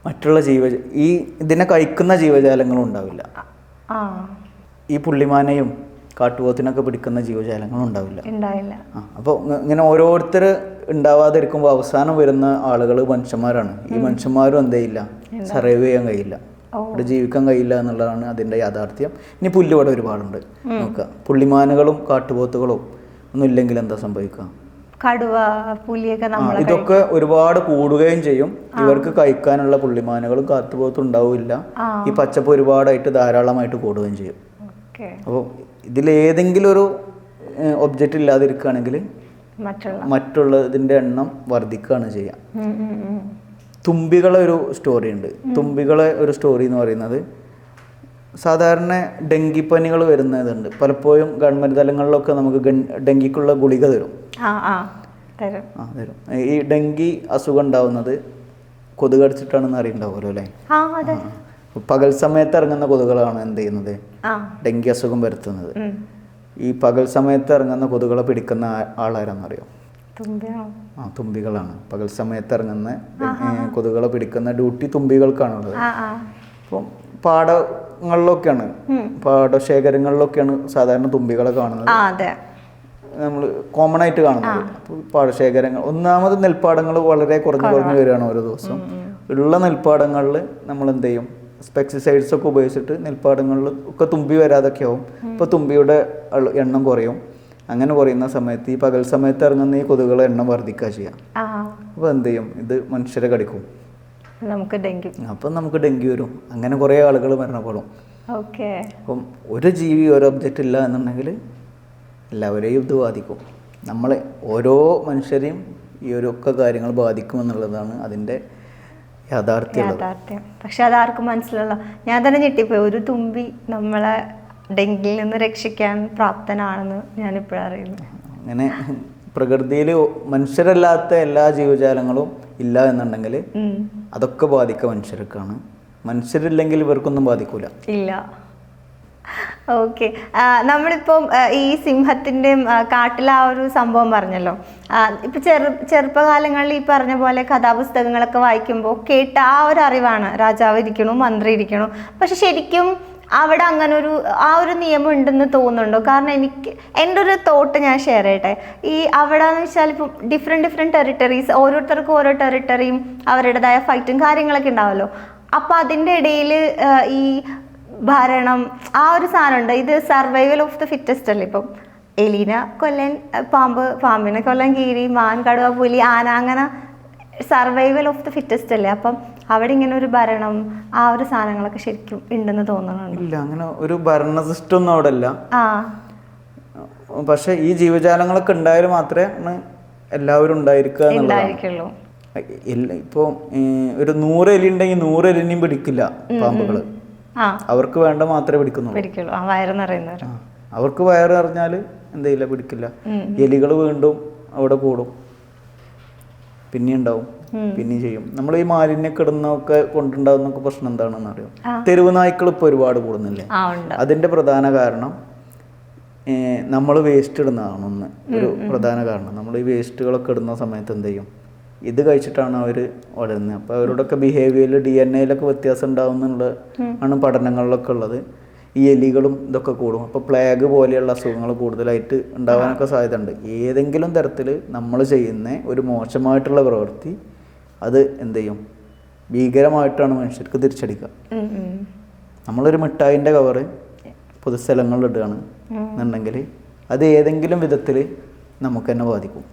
മറ്റുള്ള ഇതിനെ കഴിക്കുന്ന ജീവജാലങ്ങളും ഉണ്ടാവില്ല. ഈ പുള്ളിമാനെയും കാട്ടുപോത്തിനൊക്കെ പിടിക്കുന്ന ജീവജാലങ്ങളും ഉണ്ടാവില്ല. അപ്പോൾ ഇങ്ങനെ ഓരോരുത്തർ ഉണ്ടാവാതിരിക്കുമ്പോൾ അവസാനം വരുന്ന ആളുകൾ മനുഷ്യന്മാരാണ്. ഈ മനുഷ്യന്മാരും എന്ത് ചെയ്യില്ല, സർവൈവ് ചെയ്യാൻ കഴിയില്ല, ഇവിടെ ജീവിക്കാൻ കഴിയില്ല എന്നുള്ളതാണ് അതിൻ്റെ യാഥാർത്ഥ്യം. ഇനി പുല്ല് ഇവിടെ ഒരുപാടുണ്ട് നോക്കുക. പുള്ളിമാനുകളും കാട്ടുപോത്തുകളും ഒന്നും ഇല്ലെങ്കിൽ എന്താ സംഭവിക്കുക? കടുവ, പുലിയൊക്കെ ഇതൊക്കെ ഒരുപാട് കൂടുകയും ചെയ്യും. ഇവർക്ക് കഴിക്കാനുള്ള പുള്ളിമാനുകളും കാട്ടുപോത്തും ഉണ്ടാവില്ല. ഈ പച്ചപ്പ് ഒരുപാടായിട്ട് ധാരാളമായിട്ട് കൂടുകയും ചെയ്യും. അപ്പോൾ ഇതിലേതെങ്കിലും ഒരു ഒബ്ജക്റ്റ് ഇല്ലാതിരിക്കുകയാണെങ്കിൽ മറ്റുള്ളതിൻ്റെ എണ്ണം വർദ്ധിക്കുകയാണ് ചെയ്യുക. തുമ്പികളെ ഒരു സ്റ്റോറി ഉണ്ട്. തുമ്പികളെ ഒരു സ്റ്റോറി എന്ന് പറയുന്നത്, സാധാരണ ഡെങ്കിപ്പനികൾ വരുന്നതുണ്ട്. പലപ്പോഴും ഗവൺമെൻറ് തലങ്ങളിലൊക്കെ നമുക്ക് ഡെങ്കിക്കുള്ള ഗുളിക തരും. ഈ ഡെങ്കി അസുഖം ഉണ്ടാവുന്നത് കൊതുക് കടിച്ചിട്ടാണെന്ന് അറിയുണ്ടാവുമല്ലോ അല്ലേ? പകൽ സമയത്ത് ഇറങ്ങുന്ന കൊതുകുകളാണ് എന്ത് ചെയ്യുന്നത്, ഡെങ്കി അസുഖം വരുത്തുന്നത്. ഈ പകൽ സമയത്ത് ഇറങ്ങുന്ന കൊതുകുകളെ പിടിക്കുന്ന ആളാരെന്നറിയോ? തുമ്പികളാണ്. പകൽ സമയത്ത് ഇറങ്ങുന്ന കൊതുകുകളെ പിടിക്കുന്ന ഡ്യൂട്ടി തുമ്പികൾക്കാണുള്ളത്. അപ്പം പാടങ്ങളിലൊക്കെയാണ്, പാടശേഖരങ്ങളിലൊക്കെയാണ് സാധാരണ തുമ്പികളെ കാണുന്നത്, നമ്മൾ കോമൺ ആയിട്ട് കാണുന്നത്. അപ്പോൾ പാടശേഖരങ്ങൾ, ഒന്നാമത് നെൽപ്പാടങ്ങൾ വളരെ കുറഞ്ഞു വരികയാണ് ഓരോ ദിവസം. ഉള്ള നെൽപ്പാടങ്ങളിൽ നമ്മൾ എന്ത് ചെയ്യും, പെസ്റ്റിസൈഡ്സ് ഒക്കെ ഉപയോഗിച്ചിട്ട് നെൽപ്പാടങ്ങളിൽ ഒക്കെ തുമ്പി വരാതൊക്കെ ആവും. ഇപ്പോൾ തുമ്പിയുടെ എണ്ണം കുറയും. അങ്ങനെ കുറയുന്ന സമയത്ത് ഈ പകൽ സമയത്ത് ഇറങ്ങുന്ന ഈ കൊതുകുകളുടെ എണ്ണം വർദ്ധിക്കുക ചെയ്യാം. അപ്പോൾ എന്ത് ചെയ്യും, ഇത് മനുഷ്യരെ കടിക്കും, അപ്പം നമുക്ക് ഡെങ്കി വരും. അങ്ങനെ കുറേ ആളുകൾ മരണപ്പെടും. അപ്പം ഒരു ജീവി ഒരു ഒബ്ജക്റ്റ് ഇല്ല എന്നുണ്ടെങ്കിൽ എല്ലാവരെയും ഇത് ബാധിക്കും. നമ്മളെ ഓരോ മനുഷ്യരെയും ഈ ഒരു ഒക്കെ കാര്യങ്ങൾ ബാധിക്കുമെന്നുള്ളതാണ് അതിൻ്റെ യാഥാർത്ഥ്യം. പക്ഷെ അതാർക്കും മനസ്സിലുള്ള, ഞാൻ തന്നെ ഞെട്ടിപ്പോയി. ഒരു തുമ്പി നമ്മളെ ഡെങ്കിയിൽ നിന്ന് രക്ഷിക്കാൻ പ്രാപ്തനാണെന്ന് ഞാനിപ്പോഴും അറിയുന്നു. അങ്ങനെ പ്രകൃതിയിൽ മനുഷ്യരല്ലാത്ത എല്ലാ ജീവജാലങ്ങളും ഇല്ല എന്നുണ്ടെങ്കിൽ അതൊക്കെ ബാധിക്കുക മനുഷ്യർക്കാണ്. മനുഷ്യരില്ലെങ്കിൽ ഇവർക്കൊന്നും ബാധിക്കൂല. ഇല്ല. ഓക്കെ, നമ്മളിപ്പം ഈ സിംഹത്തിൻ്റെയും കാട്ടിലെ ആ ഒരു സംഭവം പറഞ്ഞല്ലോ. ഇപ്പം ചെറുപ്പകാലങ്ങളിൽ ഈ പറഞ്ഞ പോലെ കഥാപുസ്തകങ്ങളൊക്കെ വായിക്കുമ്പോൾ കേട്ട ആ ഒരു അറിവാണ്, രാജാവ് ഇരിക്കണു, മന്ത്രി ഇരിക്കണു. പക്ഷെ ശരിക്കും അവിടെ അങ്ങനെ ഒരു നിയമം ഉണ്ടെന്ന് തോന്നുന്നുണ്ടോ? കാരണം എൻ്റെ ഒരു തോട്ട് ഞാൻ ഷെയർ ചെയ്യട്ടെ. ഈ അവിടെ എന്ന് വെച്ചാൽ ഇപ്പം ഡിഫറെൻറ്റ് ടെറിട്ടറീസ്, ഓരോരുത്തർക്കും ഓരോ ടെറിട്ടറിയും അവരുടേതായ ഫൈറ്റും കാര്യങ്ങളൊക്കെ ഉണ്ടാവുമല്ലോ. അപ്പം അതിൻ്റെ ഇടയിൽ ഈ ഭരണം ആ ഒരു സാധനമുണ്ട്. ഇത് സർവൈവൽ ഓഫ് ദ ഫിറ്റസ്റ്റ് അല്ലേ? ഇപ്പം എലീന കൊല്ലാൻ പാമ്പിനെ കൊല്ലാൻ കീരി, മാൻ, കടുവ, പുലി, ആന, അങ്ങനെ സർവൈവൽ ഓഫ് ദ ഫിറ്റസ്റ്റ് അല്ലേ? അപ്പം അവിടെ ഇങ്ങനെ ഒരു ഭരണം, ആ ഒരു സാധനങ്ങളൊക്കെ ശരിക്കും ഉണ്ടെന്ന് തോന്നുന്നുണ്ട്. ഇല്ല, അങ്ങനെ ഒരു ഭരണ സിസ്റ്റം ഒന്നും അവിടെ ഇല്ല. പക്ഷെ ഈ ജീവജാലങ്ങളൊക്കെ ഉണ്ടായാലും മാത്രമേ എല്ലാവരും ഉണ്ടായിരിക്കുക ഉണ്ടായിരിക്കുള്ളൂ. ഇപ്പോൾ ഒരു 100 എലി ഉണ്ടെങ്കിൽ 100 എലിനെയും പിടിക്കില്ല പാമ്പുകള്. അവർക്ക് വേണ്ട മാത്രമേ പിടിക്കുന്നുള്ളൂ. അവർക്ക് വയറ് നിറഞ്ഞാൽ എന്തെയില്ല, പിടിക്കില്ല. എലികൾ വീണ്ടും അവിടെ കൂടും, പിന്നെയും ഉണ്ടാവും, പിന്നെയും ചെയ്യും. നമ്മൾ ഈ മാലിന്യൊക്കെ ഇടുന്നൊക്കെ കൊണ്ടുണ്ടാവുന്നൊക്കെ പ്രശ്നം എന്താണെന്ന് അറിയാം. തെരുവ് നായ്ക്കൾ ഇപ്പോൾ ഒരുപാട് കൂടുന്നില്ലേ? അതിന്റെ പ്രധാന കാരണം നമ്മൾ വേസ്റ്റ് ഇടുന്നതാണ്. ഒരു പ്രധാന കാരണം നമ്മൾ ഈ വേസ്റ്റുകളൊക്കെ ഇടുന്ന സമയത്ത് എന്ത് ചെയ്യും, ഇത് കഴിച്ചിട്ടാണ് അവർ വളരുന്നത്. അപ്പോൾ അവരോടൊക്കെ ബിഹേവിയറിൽ DNA വ്യത്യാസം ഉണ്ടാവുന്നുള്ള ആണ് പഠനങ്ങളിലൊക്കെ ഉള്ളത്. ഈ എലികളും ഇതൊക്കെ കൂടും. അപ്പോൾ പ്ലേഗ് പോലെയുള്ള അസുഖങ്ങൾ കൂടുതലായിട്ട് ഉണ്ടാകാനൊക്കെ സാധ്യത ഉണ്ട്. ഏതെങ്കിലും തരത്തിൽ നമ്മൾ ചെയ്യുന്ന ഒരു മോശമായിട്ടുള്ള പ്രവൃത്തി അത് എന്ത് ചെയ്യും, ഭീകരമായിട്ടാണ് മനുഷ്യർക്ക് തിരിച്ചടിക്കുക. നമ്മളൊരു മിഠായിൻ്റെ കവറ് പൊതുസ്ഥലങ്ങളിൽ ഇടുകയാണ് എന്നുണ്ടെങ്കിൽ അത് ഏതെങ്കിലും വിധത്തിൽ നമുക്ക് തന്നെ ബാധിക്കും.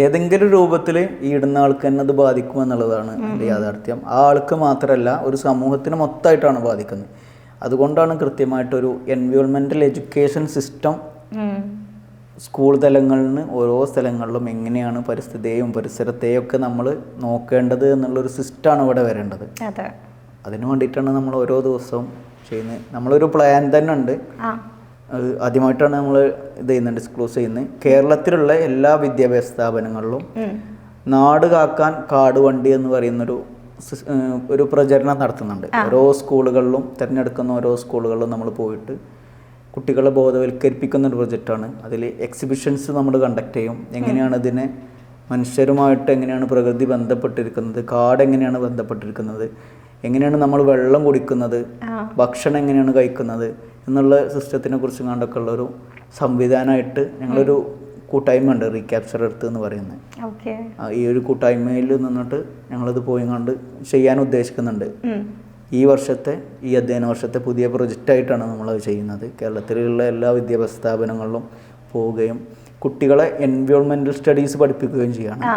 ഏതെങ്കിലും രൂപത്തിൽ ഈ ഇടുന്ന ആൾക്ക് തന്നെ അത് ബാധിക്കും എന്നുള്ളതാണ് എൻ്റെ യാഥാർത്ഥ്യം. ആ ആൾക്ക് മാത്രമല്ല, ഒരു സമൂഹത്തിന് മൊത്തമായിട്ടാണ് ബാധിക്കുന്നത്. അതുകൊണ്ടാണ് കൃത്യമായിട്ടൊരു എൻവയോൺമെൻറ്റൽ എഡ്യൂക്കേഷൻ സിസ്റ്റം സ്കൂൾ തലങ്ങളിൽ നിന്ന് ഓരോ സ്ഥലങ്ങളിലും എങ്ങനെയാണ് പരിസ്ഥിതിയെയും പരിസരത്തെയും ഒക്കെ നമ്മൾ നോക്കേണ്ടത് എന്നുള്ളൊരു സിസ്റ്റമാണ് ഇവിടെ വരേണ്ടത്. അതിനു വേണ്ടിയിട്ടാണ് നമ്മൾ ഓരോ ദിവസവും ചെയ്യുന്നത്. നമ്മളൊരു പ്ലാൻ തന്നെ ഉണ്ട്. ആദ്യമായിട്ടാണ് നമ്മൾ ഇത് ചെയ്യുന്നത്, ഡിസ്ക്ലോസ് ചെയ്യുന്നത്. കേരളത്തിലുള്ള എല്ലാ വിദ്യാഭ്യാസ സ്ഥാപനങ്ങളിലും നാട് കാക്കാൻ കാട് വണ്ടി എന്ന് പറയുന്നൊരു ഒരു പ്രചരണം നടത്തുന്നുണ്ട്. ഓരോ സ്കൂളുകളിലും, തിരഞ്ഞെടുക്കുന്ന ഓരോ സ്കൂളുകളിലും നമ്മൾ പോയിട്ട് കുട്ടികളെ ബോധവൽക്കരിപ്പിക്കുന്ന ഒരു പ്രൊജക്റ്റാണ്. അതിൽ എക്സിബിഷൻസ് നമ്മൾ കണ്ടക്ട് ചെയ്യും. എങ്ങനെയാണ് ഇതിനെ മനുഷ്യരുമായിട്ട് എങ്ങനെയാണ് പ്രകൃതി ബന്ധപ്പെട്ടിരിക്കുന്നത്, കാട് എങ്ങനെയാണ് ബന്ധപ്പെട്ടിരിക്കുന്നത്, എങ്ങനെയാണ് നമ്മൾ വെള്ളം കുടിക്കുന്നത്, ഭക്ഷണം എങ്ങനെയാണ് കഴിക്കുന്നത് എന്നുള്ള സിസ്റ്റത്തിനെ കുറിച്ച് കണ്ടൊക്കെ ഉള്ളൊരു സംവിധാനമായിട്ട് ഞങ്ങളൊരു കൂട്ടായ്മ ഉണ്ട്, റീക്യാപ്ചർ എർത്ത് എന്ന് പറയുന്നത്. ഈ ഒരു കൂട്ടായ്മയിൽ നിന്നിട്ട് ഞങ്ങളിത് പോയി കണ്ട് ചെയ്യാൻ ഉദ്ദേശിക്കുന്നുണ്ട്. ഈ അധ്യയന വർഷത്തെ പുതിയ പ്രൊജക്റ്റായിട്ടാണ് നമ്മളത് ചെയ്യുന്നത്. കേരളത്തിലുള്ള എല്ലാ വിദ്യാഭ്യാസ സ്ഥാപനങ്ങളിലും പോവുകയും കുട്ടികളെ എൻവയോൺമെൻറ്റൽ സ്റ്റഡീസ് പഠിപ്പിക്കുകയും ചെയ്യണം.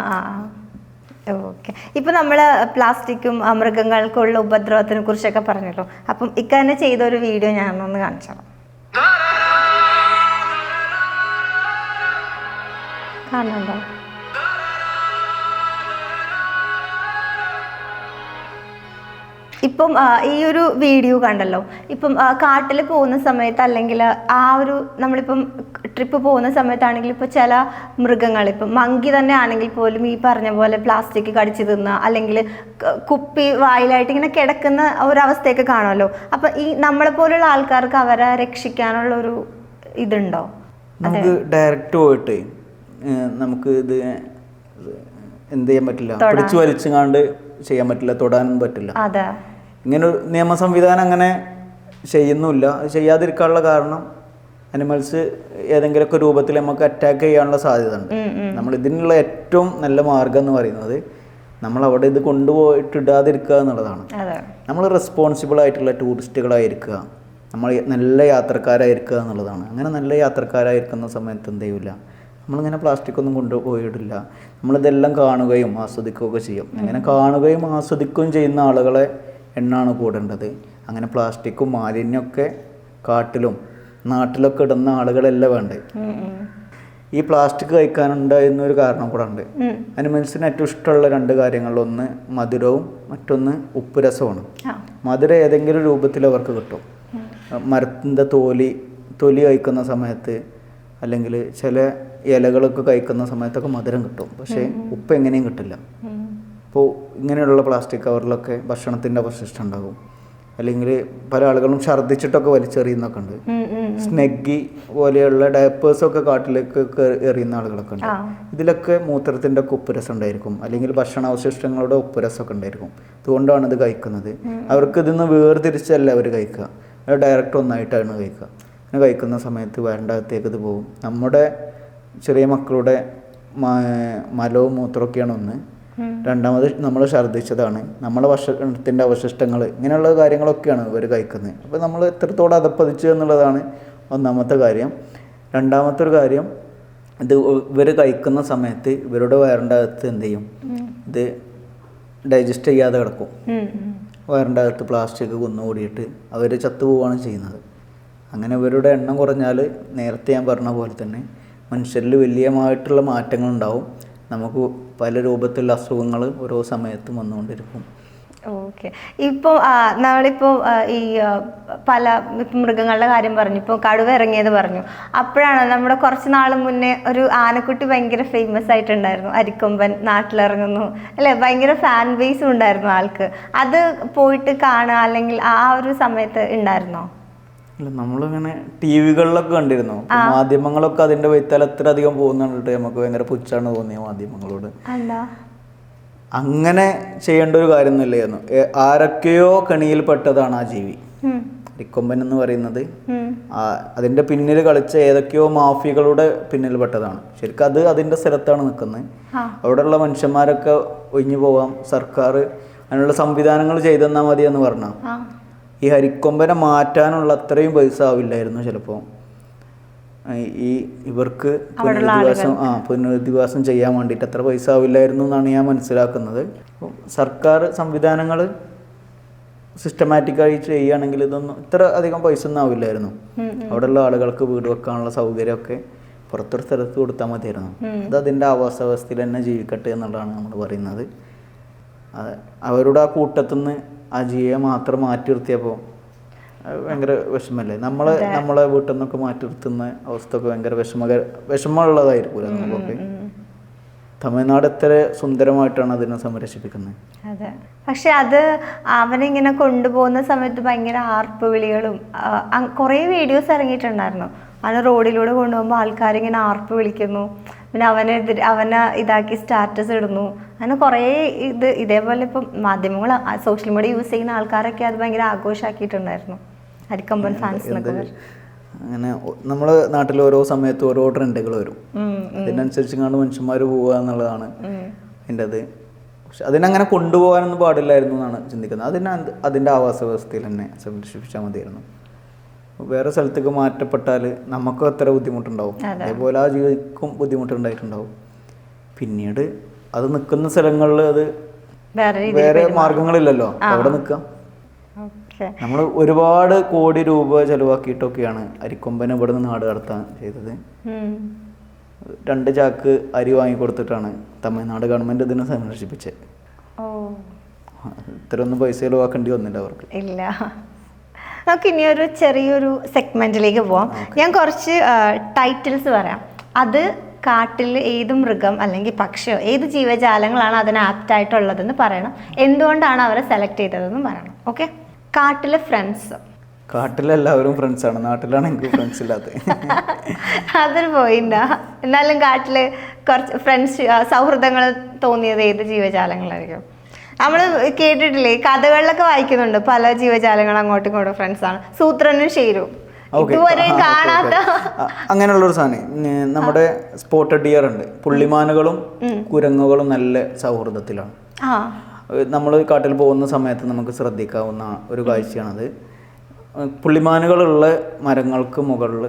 ഓക്കെ. ഇപ്പം നമ്മൾ പ്ലാസ്റ്റിക്കും മൃഗങ്ങൾക്കുള്ള ഉപദ്രവത്തിനെ കുറിച്ചൊക്കെ പറഞ്ഞല്ലോ. അപ്പം ഇക്കന്നെ ചെയ്ത ഒരു വീഡിയോ ഞാനൊന്ന് കാണിച്ചോളാം. കാണുന്നുണ്ടോ? ഇപ്പം ഈ ഒരു വീഡിയോ കണ്ടല്ലോ. ഇപ്പം കാട്ടിൽ പോകുന്ന സമയത്ത്, അല്ലെങ്കിൽ ആ ഒരു നമ്മളിപ്പം ട്രിപ്പ് പോകുന്ന സമയത്താണെങ്കിൽ ഇപ്പോൾ ചില മൃഗങ്ങൾ, ഇപ്പം മങ്കി തന്നെ ആണെങ്കിൽ പോലും ഈ പറഞ്ഞ പോലെ പ്ലാസ്റ്റിക് കടിച്ചു തിന്നുക, അല്ലെങ്കിൽ കുപ്പി വായിലായിട്ട് ഇങ്ങനെ കിടക്കുന്ന ഒരവസ്ഥയൊക്കെ കാണുമല്ലോ. അപ്പം ഈ നമ്മളെ പോലുള്ള ആൾക്കാർക്ക് അവരെ രക്ഷിക്കാനുള്ള ഒരു ഇതുണ്ടോ? നമുക്ക് ഡയറക്റ്റ് പോയിട്ട് നമുക്ക് ഇത് എന്ത് ചെയ്യാൻ പറ്റില്ല, പിടിച്ചു വലിച്ചുകൊണ്ട് ചെയ്യാൻ പറ്റില്ല, തൊടാനും പറ്റില്ല. ഇങ്ങനെ ഒരു നിയമ സംവിധാനം അങ്ങനെ ചെയ്യുന്നില്ല. അത് ചെയ്യാതിരിക്കാനുള്ള കാരണം അനിമൽസ് ഏതെങ്കിലുമൊക്കെ രൂപത്തിൽ നമുക്ക് അറ്റാക്ക് ചെയ്യാനുള്ള സാധ്യത ഉണ്ട്. നമ്മൾ ഇതിനുള്ള ഏറ്റവും നല്ല മാർഗം എന്ന് പറയുന്നത് നമ്മൾ അവിടെ ഇത് കൊണ്ടുപോയിട്ട് ഇടാതിരിക്കുക എന്നുള്ളതാണ്. നമ്മൾ റെസ്പോൺസിബിൾ ആയിട്ടുള്ള ടൂറിസ്റ്റുകളായിരിക്കുക, നമ്മൾ നല്ല യാത്രക്കാരായിരിക്കുക എന്നുള്ളതാണ്. അങ്ങനെ നല്ല യാത്രക്കാരായിരിക്കുന്ന സമയത്ത് എന്ത് ചെയ്യില്ല, നമ്മളിങ്ങനെ പ്ലാസ്റ്റിക് ഒന്നും കൊണ്ടുപോയിടില്ല. നമ്മളിതെല്ലാം കാണുകയും ആസ്വദിക്കുകയൊക്കെ ചെയ്യും. അങ്ങനെ കാണുകയും ആസ്വദിക്കുകയും ചെയ്യുന്ന ആളുകളെ എണ്ണാണ് കൂടേണ്ടത്. അങ്ങനെ പ്ലാസ്റ്റിക്കും മാലിന്യമൊക്കെ കാട്ടിലും നാട്ടിലൊക്കെ ഇടുന്ന ആളുകളെല്ലാം വേണ്ടത്. ഈ പ്ലാസ്റ്റിക് കഴിക്കാനുണ്ടായിരുന്നൊരു കാരണം കൂടെ ഉണ്ട്. അനിമൽസിന് ഏറ്റവും ഇഷ്ടമുള്ള രണ്ട് കാര്യങ്ങളിൽ ഒന്ന് മധുരവും മറ്റൊന്ന് ഉപ്പ് രസമാണ്. മധുരം ഏതെങ്കിലും രൂപത്തിൽ അവർക്ക് കിട്ടും. മരത്തിൻ്റെ തൊലി കഴിക്കുന്ന സമയത്ത്, അല്ലെങ്കിൽ ചില ഇലകളൊക്കെ കഴിക്കുന്ന സമയത്തൊക്കെ മധുരം കിട്ടും. പക്ഷേ ഉപ്പ് എങ്ങനെയും കിട്ടില്ല. അപ്പോൾ ഇങ്ങനെയുള്ള പ്ലാസ്റ്റിക് കവറിലൊക്കെ ഭക്ഷണത്തിൻ്റെ അവശിഷ്ടം ഉണ്ടാകും. അല്ലെങ്കിൽ പല ആളുകളും ഛർദ്ദിച്ചിട്ടൊക്കെ വലിച്ചെറിയുന്നൊക്കെ ഉണ്ട്. സ്നെഗ്ഗി പോലെയുള്ള ഡയപ്പേഴ്സൊക്കെ കാട്ടിലേക്ക് എറിയുന്ന ആളുകളൊക്കെ ഉണ്ട്. ഇതിലൊക്കെ മൂത്രത്തിൻ്റെ ഒക്കെ ഉപ്പുരസം ഉണ്ടായിരിക്കും, അല്ലെങ്കിൽ ഭക്ഷണാവശിഷ്ടങ്ങളുടെ ഉപ്പുരസമൊക്കെ ഉണ്ടായിരിക്കും. അതുകൊണ്ടാണ് ഇത് കഴിക്കുന്നത്. അവർക്ക് ഇതിന്ന് വേർതിരിച്ചല്ല അവർ കഴിക്കുക, അത് ഡയറക്റ്റ് ഒന്നായിട്ടാണ് കഴിക്കുക. അങ്ങനെ കഴിക്കുന്ന സമയത്ത് വേണ്ടകത്തേക്ക് ഇത് പോകും. നമ്മുടെ ചെറിയ മക്കളുടെ മലവും മൂത്രമൊക്കെയാണ് ഒന്ന്. രണ്ടാമത് നമ്മൾ ഛർദ്ദിച്ചതാണ്, നമ്മളെ ഭക്ഷണത്തിൻ്റെ അവശിഷ്ടങ്ങൾ, ഇങ്ങനെയുള്ള കാര്യങ്ങളൊക്കെയാണ് ഇവർ കഴിക്കുന്നത്. അപ്പോൾ നമ്മൾ എത്രത്തോളം അതപ്പതിച്ചു എന്നുള്ളതാണ് ഒന്നാമത്തെ കാര്യം. രണ്ടാമത്തെ ഒരു കാര്യം, ഇത് ഇവർ കഴിക്കുന്ന സമയത്ത് ഇവരുടെ വയറിൻ്റെ അകത്ത് എന്ത് ചെയ്യും, ഇത് ഡൈജസ്റ്റ് ചെയ്യാതെ കിടക്കും. വയറിൻ്റെ അകത്ത് പ്ലാസ്റ്റിക് കുന്നുകൂടിയിട്ട് അവർ ചത്തുപോവുകയാണ് ചെയ്യുന്നത്. അങ്ങനെ ഇവരുടെ എണ്ണം കുറഞ്ഞാൽ നേരത്തെ ഞാൻ പറഞ്ഞ പോലെ തന്നെ മനുഷ്യരിൽ വലിയമായിട്ടുള്ള മാറ്റങ്ങളുണ്ടാവും. നമുക്ക് പല രൂപത്തിലുള്ള അസുഖങ്ങൾ ഓരോ സമയത്തും വന്നുകൊണ്ടിരിക്കും. ഓക്കെ. ഇപ്പോൾ നമ്മളിപ്പോൾ ഈ പല മൃഗങ്ങളുടെ കാര്യം പറഞ്ഞു, ഇപ്പോൾ കടുവ ഇറങ്ങിയത് പറഞ്ഞു. അപ്പോഴാണ് നമ്മുടെ കുറച്ച് നാൾ മുന്നേ ഒരു ആനക്കുട്ടി ഭയങ്കര ഫേമസ് ആയിട്ടുണ്ടായിരുന്നു, അരിക്കൊമ്പൻ നാട്ടിലിറങ്ങുന്നു അല്ലേ, ഭയങ്കര ഫാൻ ബേസും ഉണ്ടായിരുന്നു ആൾക്ക്. അത് പോയിട്ട് കാണുക അല്ലെങ്കിൽ ആ ഒരു സമയത്ത് ഉണ്ടായിരുന്നോ? അല്ല, നമ്മളിങ്ങനെ ടി വികളിലൊക്കെ കണ്ടിരുന്നു. മാധ്യമങ്ങളൊക്കെ അതിന്റെ വൈത്താൽ എത്ര അധികം പോകുന്നുണ്ട് നമുക്ക് ഭയങ്കര പുച്ഛാണ് തോന്നിയ മാധ്യമങ്ങളോട്. അങ്ങനെ ചെയ്യേണ്ട ഒരു കാര്യമൊന്നുമില്ലായിരുന്നു. ആരൊക്കെയോ കെണിയിൽപ്പെട്ടതാണ് ആ ജീവി. അരിക്കൊമ്പൻ എന്ന് പറയുന്നത് അതിന്റെ പിന്നിൽ കളിച്ച ഏതൊക്കെയോ മാഫിയകളുടെ പിന്നിൽപ്പെട്ടതാണ്. ശരിക്കും അത് അതിന്റെ സ്ഥലത്താണ് നിൽക്കുന്നത്. അവിടെയുള്ള മനുഷ്യന്മാരൊക്കെ ഒഴിഞ്ഞു പോവാം, സർക്കാർ അതിനുള്ള സംവിധാനങ്ങൾ ചെയ്തെന്നാൽ മതി എന്ന് പറഞ്ഞ ഈ ഹരിക്കൊമ്പനെ മാറ്റാനുള്ള അത്രയും പൈസ ആവില്ലായിരുന്നു ചിലപ്പോൾ ഇവർക്ക് പുനരധിവാസം ചെയ്യാൻ വേണ്ടിയിട്ട് അത്ര പൈസ ആവില്ലായിരുന്നു എന്നാണ് ഞാൻ മനസ്സിലാക്കുന്നത്. സർക്കാർ സംവിധാനങ്ങൾ സിസ്റ്റമാറ്റിക്കായി ചെയ്യുകയാണെങ്കിൽ ഇതൊന്നും ഇത്ര അധികം പൈസ ഒന്നും ആവില്ലായിരുന്നു. അവിടെയുള്ള ആളുകൾക്ക് വീട് വെക്കാനുള്ള സൗകര്യമൊക്കെ പുറത്തൊരു സ്ഥലത്ത് കൊടുത്താൽ മതിയായിരുന്നു. അത് അതിൻ്റെ ആവാസ വ്യവസ്ഥയിൽ തന്നെ ജീവിക്കട്ടെ എന്നുള്ളതാണ് നമ്മൾ പറയുന്നത്. അവരുടെ ആ കൂട്ടത്തുനിന്ന് ആ ജീവിയെ മാത്രം മാറ്റി നിർത്തിയപ്പോൾ ഭയങ്കര വിഷമല്ലേ. നമ്മളെ വീട്ടിൽ നിന്നൊക്കെ മാറ്റി നിർത്തുന്ന അവസ്ഥ ഒക്കെ ഭയങ്കര വിഷമമുള്ളതായിരിക്കും നമുക്കൊക്കെ. തമിഴ്നാട് എത്ര സുന്ദരമായിട്ടാണ് അതിനെ സംരക്ഷിപ്പിക്കുന്നത്. അതെ, പക്ഷെ അത് അവനിങ്ങനെ കൊണ്ടുപോകുന്ന സമയത്ത് ഭയങ്കര ആർപ്പ് വിളികളും കുറേ വീഡിയോസ് ഇറങ്ങിയിട്ടുണ്ടായിരുന്നു. അവനെ റോഡിലൂടെ കൊണ്ടുപോകുമ്പോൾ ആൾക്കാരിങ്ങനെ ആർപ്പ് വിളിക്കുന്നു, പിന്നെ അവനെ ഇതാക്കി സ്റ്റാറ്റസ് ഇടുന്നു. അങ്ങനെ കുറേ ഇതേപോലെ ഇപ്പം മാധ്യമങ്ങൾ സോഷ്യൽ മീഡിയ യൂസ് ചെയ്യുന്ന ആൾക്കാരൊക്കെ അത് ഭയങ്കര ആഘോഷമാക്കിയിട്ടുണ്ടായിരുന്നു. ഹരിക്കൊമ്പൻ ഫാൻസ് എന്നൊക്കെ. അങ്ങനെ നമ്മുടെ നാട്ടിൽ ഓരോ സമയത്ത് ഓരോ ട്രെൻഡുകൾ വരും. അതിനനുസരിച്ച് കണ്ട് മനുഷ്യന്മാർ പോവുക എന്നുള്ളതാണ് എൻ്റെ അത്. പക്ഷെ അതിനങ്ങനെ കൊണ്ടുപോകാനൊന്നും പാടില്ലായിരുന്നു എന്നാണ് ചിന്തിക്കുന്നത്. അതിൻ്റെ ആവാസ വ്യവസ്ഥയിൽ തന്നെ സംരക്ഷിപ്പിച്ചാൽ മതിയായിരുന്നു. വേറെ സ്ഥലത്തേക്ക് മാറ്റപ്പെട്ടാൽ നമുക്കും അത്ര ബുദ്ധിമുട്ടുണ്ടാവും, അതേപോലെ ആ ജീവിക്കും ബുദ്ധിമുട്ടുണ്ടായിട്ടുണ്ടാവും. പിന്നീട് അത് നിൽക്കുന്ന സ്ഥലങ്ങളിൽ അത് വേറെ മാർഗങ്ങളില്ലല്ലോ, അവിടെ നിൽക്കാം. നമ്മൾ ഒരുപാട് കോടി രൂപ ചെലവാക്കിയിട്ടൊക്കെയാണ് അരിക്കൊമ്പനെ ഇവിടെ നിന്ന് നാട് കടത്താൻ ചെയ്തത്. 2 ചാക്ക് അരി വാങ്ങിക്കൊടുത്തിട്ടാണ് തമിഴ്നാട് ഗവൺമെന്റ് ഇതിനെ സംരക്ഷിപ്പിച്ചത്. ഇത്രയൊന്നും പൈസ ചെലവാക്കേണ്ടി വന്നില്ല അവർക്ക്. ഇല്ല. നമുക്ക് ഇനിയൊരു ചെറിയൊരു സെഗ്മെന്റിലേക്ക് പോവാം. ഞാൻ കുറച്ച് ടൈറ്റിൽസ് പറയാം. അത് കാട്ടിൽ ഏത് മൃഗം അല്ലെങ്കിൽ പക്ഷിയോ ഏത് ജീവജാലങ്ങളാണ് അതിന് ആപ്റ്റായിട്ടുള്ളതെന്ന് പറയണം. എന്തുകൊണ്ടാണ് അവരെ സെലക്ട് ചെയ്തതെന്ന് പറയണം. ഓക്കെ. കാട്ടിലെ ഫ്രണ്ട്സ്. കാട്ടിലെല്ലാവരും ഫ്രണ്ട്സാണ്, നാട്ടിലാണ് എനിക്ക് ഫ്രണ്ട്സ് ഇല്ലാത്തത്. അതൊരു പോയിന്റാ. എന്നാലും കാട്ടില് കുറച്ച് ഫ്രണ്ട്സ് സൗഹൃദങ്ങൾ തോന്നിയത് ഏത് ജീവജാലങ്ങളായിരിക്കും? നമ്മൾ കേട്ടിട്ടില്ലേ, കഥകളിലൊക്കെ വായിക്കുന്നുണ്ട്, പല ജീവജാലങ്ങൾ അങ്ങോട്ടും ഇങ്ങോട്ടും ഫ്രണ്ട്സാണ്. സൂത്രനും ഷേരും ഇതുവരെ കാണാത്ത അങ്ങനെയുള്ളൊരു സാധനം. നമ്മുടെ സ്പോട്ടഡ് ഡിയർ ഉണ്ട്. പുള്ളിമാനുകളും കുരങ്ങുകളും നല്ല സൗഹൃദത്തിലാണ്. നമ്മൾ കാട്ടിൽ പോകുന്ന സമയത്ത് നമുക്ക് ശ്രദ്ധിക്കാവുന്ന ഒരു കാഴ്ചയാണത്. പുള്ളിമാനുകളുള്ള മരങ്ങൾക്ക് മുകളിൽ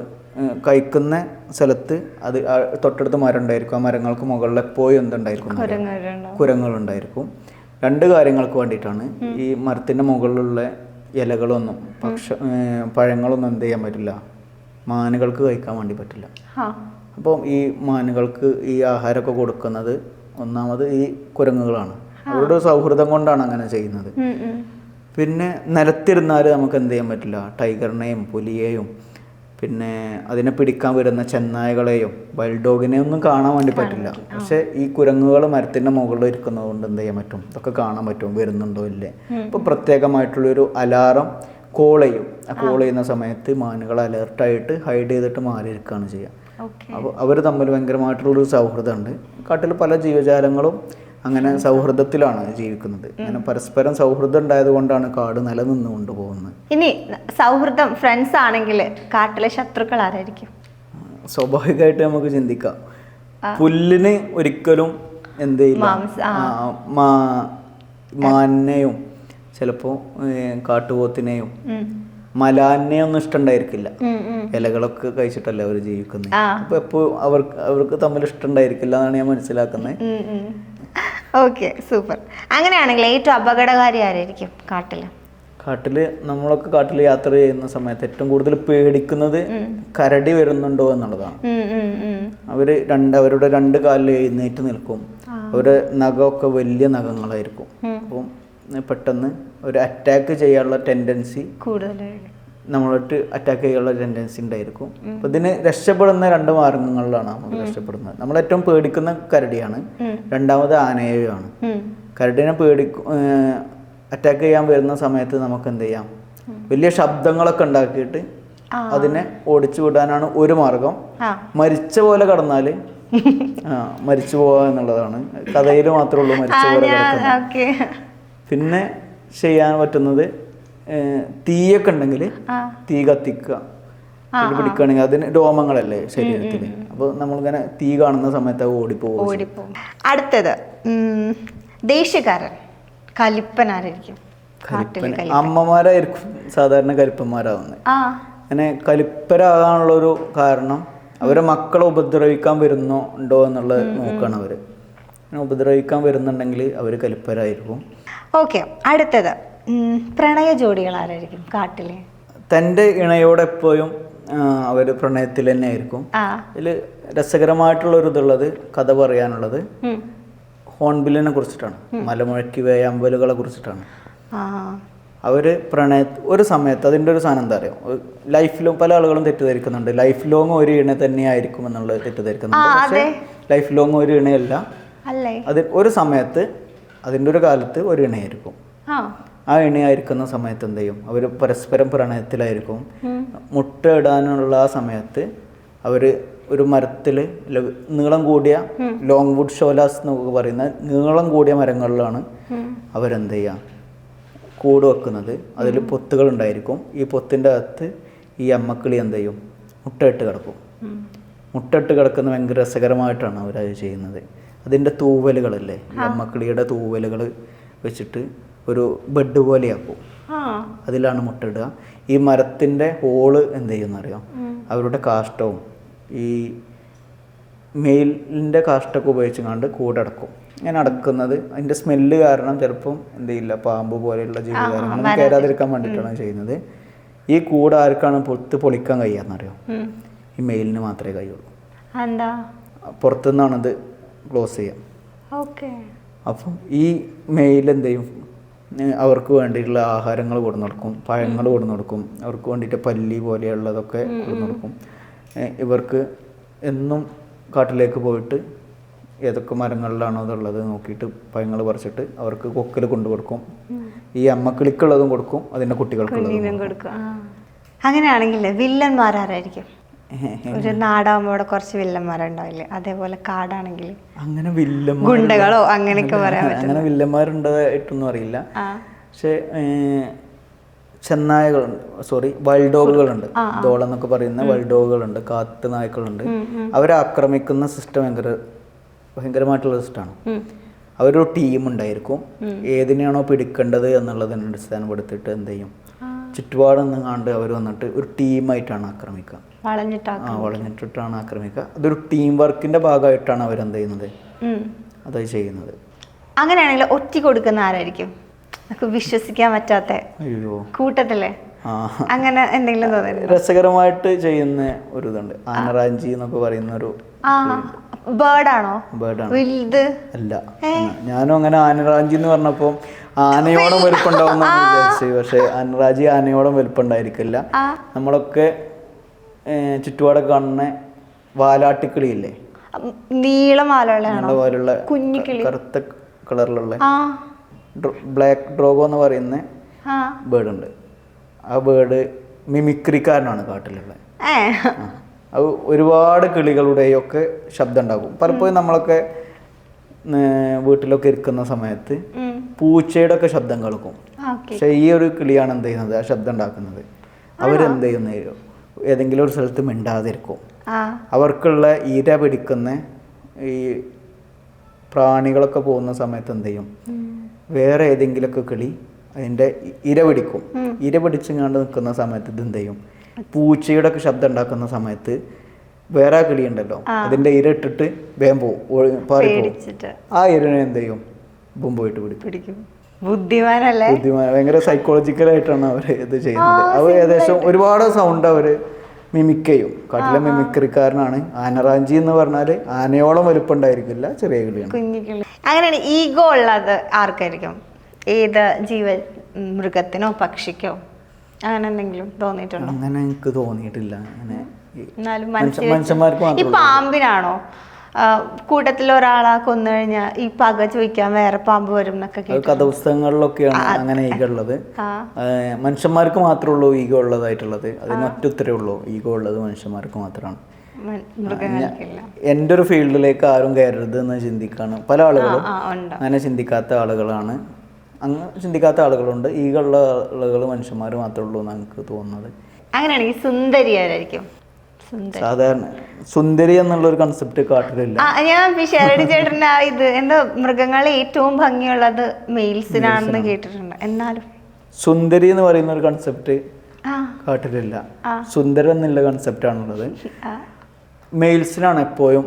കഴിക്കുന്ന സ്ഥലത്ത് അത് തൊട്ടടുത്ത് മരം ഉണ്ടായിരിക്കും. ആ മരങ്ങൾക്ക് മുകളിൽ എപ്പോഴും എന്തുണ്ടായിരിക്കും? കുരങ്ങളുണ്ടായിരിക്കും. 2 കാര്യങ്ങൾക്ക് വേണ്ടിയിട്ടാണ്. ഈ മരത്തിൻ്റെ മുകളിലുള്ള ഇലകളൊന്നും പഴങ്ങളൊന്നും എന്ത് ചെയ്യാൻ പറ്റില്ല, മാനുകൾക്ക് കഴിക്കാൻ വേണ്ടി പറ്റില്ല. അപ്പം ഈ മാനുകൾക്ക് ഈ ആഹാരമൊക്കെ കൊടുക്കുന്നത് ഒന്നാമത് ഈ കുരങ്ങുകളാണ്. അവരുടെ സൗഹൃദം കൊണ്ടാണ് അങ്ങനെ ചെയ്യുന്നത്. പിന്നെ നിലത്തിരുന്നാൽ നമുക്ക് എന്ത് ചെയ്യാൻ പറ്റില്ല, ടൈഗറിനെയും പുലിയെയും പിന്നെ അതിനെ പിടിക്കാൻ വരുന്ന ചെന്നായകളെയും വൈൽഡ് ഡോഗിനെയും ഒന്നും കാണാൻ വേണ്ടി പറ്റില്ല. പക്ഷെ ഈ കുരങ്ങുകൾ മരത്തിൻ്റെ മുകളിൽ ഇരിക്കുന്നത് കൊണ്ട് എന്ത് ചെയ്യാൻ പറ്റും, ഇതൊക്കെ കാണാൻ പറ്റും, വരുന്നുണ്ടോ ഇല്ലേ. അപ്പോൾ പ്രത്യേകമായിട്ടുള്ളൊരു അലാറം കോൾ ചെയ്യും. ആ കോൾ ചെയ്യുന്ന സമയത്ത് മാനുകൾ അലേർട്ടായിട്ട് ഹൈഡ് ചെയ്തിട്ട് മാറിയിരിക്കുകയാണ് ചെയ്യുക. അപ്പോൾ അവർ തമ്മിൽ ഭയങ്കരമായിട്ടുള്ളൊരു സൗഹൃദമുണ്ട്. കാട്ടിൽ പല ജീവജാലങ്ങളും അങ്ങനെ സൗഹൃദത്തിലാണ് ജീവിക്കുന്നത്. അങ്ങനെ പരസ്പരം സൗഹൃദം ഉണ്ടായത് കൊണ്ടാണ് കാട് നിലനിന്ന് കൊണ്ടുപോകുന്നത്. ഇനി സൗഹൃദം ഫ്രണ്ട്സ് ആണെങ്കിൽ കാട്ടിലെ ശത്രുക്കൾ ആരായിരിക്കും? സ്വാഭാവികമായിട്ട് നമുക്ക് ചിന്തിക്കാം. പുല്ലിന് ഒരിക്കലും എന്ത് ചെയ്യില്ല, മാനിനെയും ചിലപ്പോൾ കാട്ടുപോത്തിനെയും മലാനെയൊന്നും ഇഷ്ടമുണ്ടായിരിക്കില്ല. ഇലകളൊക്കെ കഴിച്ചിട്ടല്ലേ അവർ ജീവിക്കുന്നത്. അപ്പൊ എപ്പോഴും അവർക്ക് തമ്മിൽ ഇഷ്ടമുണ്ടായിരിക്കില്ല എന്നാണ് ഞാൻ മനസ്സിലാക്കുന്നത്. Okay, super. അങ്ങനെയാണെങ്കിൽ ഏറ്റവും അപകടകാരി ആരായിരിക്കും കാട്ടില്? നമ്മളൊക്കെ കാട്ടിൽ യാത്ര ചെയ്യുന്ന സമയത്ത് ഏറ്റവും കൂടുതൽ പേടിക്കുന്നത് കരടി വരുന്നുണ്ടോ എന്നുള്ളതാണ്. അവരുടെ 2 കാലിൽ എഴുന്നേറ്റ് നിൽക്കും. അവരുടെ നഖമൊക്കെ വലിയ നഖങ്ങളായിരിക്കും. അപ്പം പെട്ടെന്ന് ഒരു അറ്റാക്ക് ചെയ്യാനുള്ള ടെൻഡൻസി കൂടുതലായിരിക്കും, നമ്മളോട്ട് അറ്റാക്ക് ചെയ്യാനുള്ള ടെൻഡൻസി ഉണ്ടായിരിക്കും. അപ്പോൾ ഇതിന് രക്ഷപ്പെടുന്ന 2 മാർഗങ്ങളിലാണ് നമ്മൾ രക്ഷപ്പെടുന്നത്. നമ്മൾ ഏറ്റവും പേടിക്കുന്ന കരടിയാണ്, രണ്ടാമത് ആനയെയാണ്. കരടിനെ അറ്റാക്ക് ചെയ്യാൻ വരുന്ന സമയത്ത് നമുക്ക് എന്ത് ചെയ്യാം, വലിയ ശബ്ദങ്ങളൊക്കെ ഉണ്ടാക്കിയിട്ട് അതിനെ ഓടിച്ചു വിടാനാണ് ഒരു മാർഗം. ആ മരിച്ച പോലെ കടന്നാല് മരിച്ചു പോവാ എന്നുള്ളതാണ്. കഥയിൽ മാത്രമേ ഉള്ളൂ മരിച്ച പോലെ കിടക്കുന്നത്. ഓക്കെ. പിന്നെ ചെയ്യാൻ പറ്റുന്നത് തീയൊക്കെ ഉണ്ടെങ്കിൽ തീ കത്തിക്കുക. പിടിക്കുകയാണെങ്കിൽ അതിന് രോമങ്ങളല്ലേ ശരീരത്തിൽ. അപ്പോൾ നമ്മളിങ്ങനെ തീ കാണുന്ന സമയത്ത് അത് ഓടിപ്പോകും. അടുത്തത് ദേഷ്യക്കാരൻ കലിപ്പനാരായിരിക്കും? അമ്മമാരായിരിക്കും സാധാരണ കലിപ്പന്മാരാവുന്നത്. അങ്ങനെ കലിപ്പരാകാനുള്ളൊരു കാരണം അവരെ മക്കളെ ഉപദ്രവിക്കാൻ വരുന്നുണ്ടോ എന്നുള്ളത് നോക്കണം. അവര് ഉപദ്രവിക്കാൻ വരുന്നുണ്ടെങ്കിൽ അവർ കലിപ്പരായിരിക്കും. ഓക്കെ. അടുത്തത് പ്രണയ ജോഡികൾ ആരായിരിക്കും കാട്ടിലെ? തൻ്റെ ഇണയോടെപ്പോഴും അവർ പ്രണയത്തിൽ തന്നെ ആയിരിക്കും. ഇതിൽ രസകരമായിട്ടുള്ളൊരു ഇതുള്ളത്, കഥ പറയാനുള്ളത് ഹോൺബില്ലിനെ കുറിച്ചിട്ടാണ്. മലമുഴക്കി വേയാമ്പലുകളെ കുറിച്ചിട്ടാണ്. അവർ ഒരു സമയത്ത് അതിൻ്റെ ഒരു സാധനം എന്താ അറിയാം, ലൈഫ് ലോങ് പല ആളുകളും തെറ്റിദ്ധരിക്കുന്നുണ്ട്. ലൈഫ് ലോങ് ഒരു ഇണ തന്നെയായിരിക്കും എന്നുള്ളത് തെറ്റിദ്ധരിക്കുന്നുണ്ട്. പക്ഷേ ലൈഫ് ലോങ് ഒരു ഇണയല്ല. അത് ഒരു സമയത്ത് അതിൻ്റെ ഒരു കാലത്ത് ഒരു ഇണയായിരിക്കും. ആ ഇണയായിരിക്കുന്ന സമയത്ത് എന്ത് ചെയ്യും, അവർ പരസ്പരം പ്രണയത്തിലായിരിക്കും. മുട്ട ഇടാനുള്ള ആ സമയത്ത് അവർ ഒരു മരത്തിൽ നീളം കൂടിയ ലോങ് വുഡ് ഷോലാസ് എന്നൊക്കെ പറയുന്ന നീളം കൂടിയ മരങ്ങളിലാണ് അവരെന്ത് ചെയ്യുക കൂട് വെക്കുന്നത്. അതിൽ പൊത്തുകൾ ഉണ്ടായിരിക്കും. ഈ പൊത്തിൻ്റെ അകത്ത് ഈ അമ്മക്കിളി എന്ത് ചെയ്യും, മുട്ടയിട്ട് കിടക്കും. മുട്ടയിട്ട് കിടക്കുന്ന ഭയങ്കര രസകരമായിട്ടാണ് അവരത് ചെയ്യുന്നത്. അതിൻ്റെ തൂവലുകളല്ലേ, ഈ അമ്മക്കിളിയുടെ തൂവലുകൾ വെച്ചിട്ട് ഒരു ബെഡ് പോലെയാക്കും. അതിലാണ് മുട്ടയിടുക. ഈ മരത്തിൻ്റെ ഹോള് എന്ത് ചെയ്യുന്നറിയാം, അവരുടെ കാഷ്ടവും ഈ മെയിലിൻ്റെ കാഷ്ടമൊക്കെ ഉപയോഗിച്ചുകൊണ്ട് കൂടടക്കും. ഇങ്ങനെ അടക്കുന്നത് അതിൻ്റെ സ്മെല്ല് കാരണം ചിലപ്പം എന്ത് ചെയ്യില്ല, പാമ്പ് പോലെയുള്ള ജീവജാലങ്ങളൊന്നും കയറാതിരിക്കാൻ വേണ്ടിയിട്ടാണ് ചെയ്യുന്നത്. ഈ കൂട് ആർക്കാണ് പൊളിക്കാൻ കഴിയാന്നറിയാം, ഈ മെയിലിന് മാത്രമേ കഴിയുള്ളൂ. പുറത്തുനിന്നാണ് ഇത് ക്ലോസ് ചെയ്യാം. അപ്പം ഈ മെയിൽ എന്ത് ചെയ്യും, അവർക്ക് വേണ്ടിയിട്ടുള്ള ആഹാരങ്ങൾ കൊടുന്നു കൊടുക്കും, പഴങ്ങൾ കൊടുന്നു കൊടുക്കും, അവർക്ക് വേണ്ടിയിട്ട് പല്ലി പോലെയുള്ളതൊക്കെ കൊടുന്നു കൊടുക്കും. ഇവർക്ക് എന്നും കാട്ടിലേക്ക് പോയിട്ട് ഏതൊക്കെ മരങ്ങളിലാണോ അതുള്ളത് നോക്കിയിട്ട് പഴങ്ങൾ പറിച്ചിട്ട് അവർക്ക് കൊക്കിൽ കൊണ്ടു കൊടുക്കും. ഈ അമ്മക്കിളിക്കുള്ളതും കൊടുക്കും, അതിൻ്റെ കുട്ടികൾക്കുള്ളതും കൊടുക്കും. അങ്ങനെയാണെങ്കിൽ വില്ലന്മാരായിരിക്കും? ഒരു നാടാകുമ്പോൾ അവിടെ കുറച്ച് വില്ലന്മാരുണ്ടാവില്ലേ, അതേപോലെ കാടാണെങ്കിൽ അങ്ങനെ ഗുണ്ടകളോ അങ്ങനെയൊക്കെ പറയാൻ പറ്റും. അങ്ങനെ വില്ലന്മാരുണ്ടായിട്ടൊന്നും അറിയില്ല. പക്ഷേ ചെന്നായകളുണ്ട്, വൈൽഡ് ഡോഗുകളുണ്ട്, ദോളെന്നൊക്കെ പറയുന്ന വൈൽഡ് ഡോഗുകളുണ്ട്, കാട്ടു നായ്ക്കളുണ്ട്. അവരെ ആക്രമിക്കുന്ന സിസ്റ്റം ഭയങ്കരമായിട്ടുള്ള സിസ്റ്റമാണ്. അവരൊരു ടീം ഉണ്ടായിരിക്കും. ഏതിനെയാണോ പിടിക്കേണ്ടത് എന്നുള്ളതിനെ അടിസ്ഥാനപ്പെടുത്തിയിട്ട് എന്ത് ചെയ്യും, ചുറ്റുപാട് നിന്ന് കണ്ട് അവർ വന്നിട്ട് ഒരു ടീമായിട്ടാണ് ആക്രമിക്കുക. വളഞ്ഞിട്ടിട്ടാണ് ആക്രമിക്കുക. അതൊരു ടീം വർക്കിന്റെ ഭാഗമായിട്ടാണ് അവരെന്ത് ചെയ്യുന്നത്, അത് ചെയ്യുന്നത്. അങ്ങനെയാണെങ്കിൽ ഒറ്റ കൊടുക്കുന്ന ആരായിരിക്കും, വിശ്വസിക്കാൻ പറ്റാത്ത കൂട്ടത്തിലെ അങ്ങനെ എന്തെങ്കിലും തോന്നുന്നു? രസകരമായിട്ട് ചെയ്യുന്ന ഒരു ഇതുണ്ട്, ആനറാഞ്ചി എന്നൊക്കെ പറയുന്ന ഒരു ബേർഡാണോ? ബേർഡാണ് അല്ല. ഞാനും അങ്ങനെ ആനറാഞ്ചി എന്ന് പറഞ്ഞപ്പോൾ ആനയോളം വലുപ്പുണ്ടാവും വിചാരിച്ചു. പക്ഷെ ആനറാഞ്ചി ആനയോളം വലുപ്പുണ്ടായിരിക്കില്ല. നമ്മളൊക്കെ ചുറ്റുപാടൊക്കെ കാണുന്ന വാലാട്ടിക്കിളിയില്ലേ, നീളമാലുള്ള കറുത്ത കളറിലുള്ള ബ്ലാക്ക് ഡ്രോഗോ എന്ന് പറയുന്ന ബേർഡ് ഉണ്ട്. ആ ബേർഡ് മിമിക്രിക്കാരനാണ് കാട്ടിലുള്ളത്. അത് ഒരുപാട് കിളികളുടെയൊക്കെ ശബ്ദം ഉണ്ടാകും. പലപ്പോഴും നമ്മളൊക്കെ വീട്ടിലൊക്കെ ഇരിക്കുന്ന സമയത്ത് പൂച്ചയുടെ ഒക്കെ ശബ്ദം കേൾക്കും. പക്ഷെ ഈ ഒരു കിളിയാണ് എന്ത് ചെയ്യുന്നത്, ആ ശബ്ദം ഉണ്ടാക്കുന്നത്. അവരെന്ത് ചെയ്യുന്ന ഏതെങ്കിലും ഒരു സ്ഥലത്ത് മിണ്ടാതിരിക്കും. അവർക്കുള്ള ഇര പിടിക്കുന്ന ഈ പ്രാണികളൊക്കെ പോകുന്ന സമയത്ത് എന്ത് ചെയ്യും, വേറെ ഏതെങ്കിലുമൊക്കെ കിളി അതിൻ്റെ ഇര പിടിക്കും. ഇര പിടിച്ചിങ്ങാണ്ട് നിൽക്കുന്ന സമയത്ത് ഇത് എന്ത് ചെയ്യും, പൂച്ചയുടെ ഒക്കെ ശബ്ദം ഉണ്ടാക്കുന്ന സമയത്ത് വേറെ കിളി ഉണ്ടല്ലോ അതിൻ്റെ ഇര ഇട്ടിട്ട് വേഗം പോവും, ആ ഇരനെ എന്ത് ചെയ്യും, പോയിട്ട് പിടിക്കും. ബുദ്ധിമാനല്ലേ? ഭയങ്കര സൈക്കോളജിക്കലായിട്ടാണ് അവർ ഇത് ചെയ്യുന്നത്. അവർ ഏകദേശം ഒരുപാട് സൗണ്ട് അവർ മിമിക് ചെയ്യും. കാട്ടിലെ മിമിക്രിക്കാരനാണ്. ആനറാഞ്ചി എന്ന് പറഞ്ഞാൽ ആനയോളം വലുപ്പമുണ്ടായിരിക്കില്ല, ചെറിയ കിളിയാണ്. അങ്ങനെയാണ്. ഈഗോ ഉള്ളത് ആർക്കായിരിക്കും? ഏത് മൃഗത്തിനോ പക്ഷിക്കോ അങ്ങനെ എന്തെങ്കിലും തോന്നിയിട്ടുണ്ടോ? അങ്ങനെ എനിക്ക് തോന്നിയിട്ടില്ല. അങ്ങനെ ഈ പാമ്പിനാണോ കൂട്ടത്തിൽ ഒരാളെ കൊന്നു കഴിഞ്ഞാൽ ഈ പക ചോദിക്കാൻ വേറെ പാമ്പ് വരും എന്നൊക്കെ കഥാപുസ്തകങ്ങളിലൊക്കെയാണ് അങ്ങനെ ഈഗോ ഉള്ളത്. മനുഷ്യന്മാർക്ക് മാത്രമേ ഉള്ളൂ ഈഗോ ഉള്ളതായിട്ടുള്ളത്. അതിന് ഒറ്റ ഉത്തരേ ഉള്ളൂ, ഈഗോ ഉള്ളത് മനുഷ്യന്മാർക്ക് മാത്രമാണ്. എൻ്റെ ഒരു ഫീൽഡിലേക്ക് ആരും കയറരുത് എന്ന് ചിന്തിക്കാണ് പല ആളുകളും. അങ്ങനെ ചിന്തിക്കാത്ത ആളുകളാണ്, അങ്ങനെ ചിന്തിക്കാത്ത ആളുകളുണ്ട്. ഈഗോ ഉള്ള ആളുകൾ മനുഷ്യന്മാർ മാത്രമേ ഉള്ളൂ എന്നാണ് എനിക്ക് തോന്നുന്നത്. അങ്ങനെയാണെങ്കിൽ സുന്ദരി ആരായിരിക്കും? സാധാരണ സുന്ദരി എന്നുള്ള ഒരു കൺസെപ്റ്റ് കാട്ടിലില്ല. ഞാൻ പിഷാരടി ചേട്ടൻ്റെ ഇത് എന്താ മൃഗങ്ങളെ ഏറ്റവും ഭംഗിയുള്ളത് മെയിൽസിനാണെന്ന് കേട്ടിട്ടുണ്ട്. എന്നാലും സുന്ദരി എന്ന് പറയുന്ന ഒരു കൺസെപ്റ്റ് കാട്ടിലില്ല. സുന്ദരൻ എന്നുള്ള കൺസെപ്റ്റ് ആണുള്ളത്. മെയിൽസിനാണ് എപ്പോഴും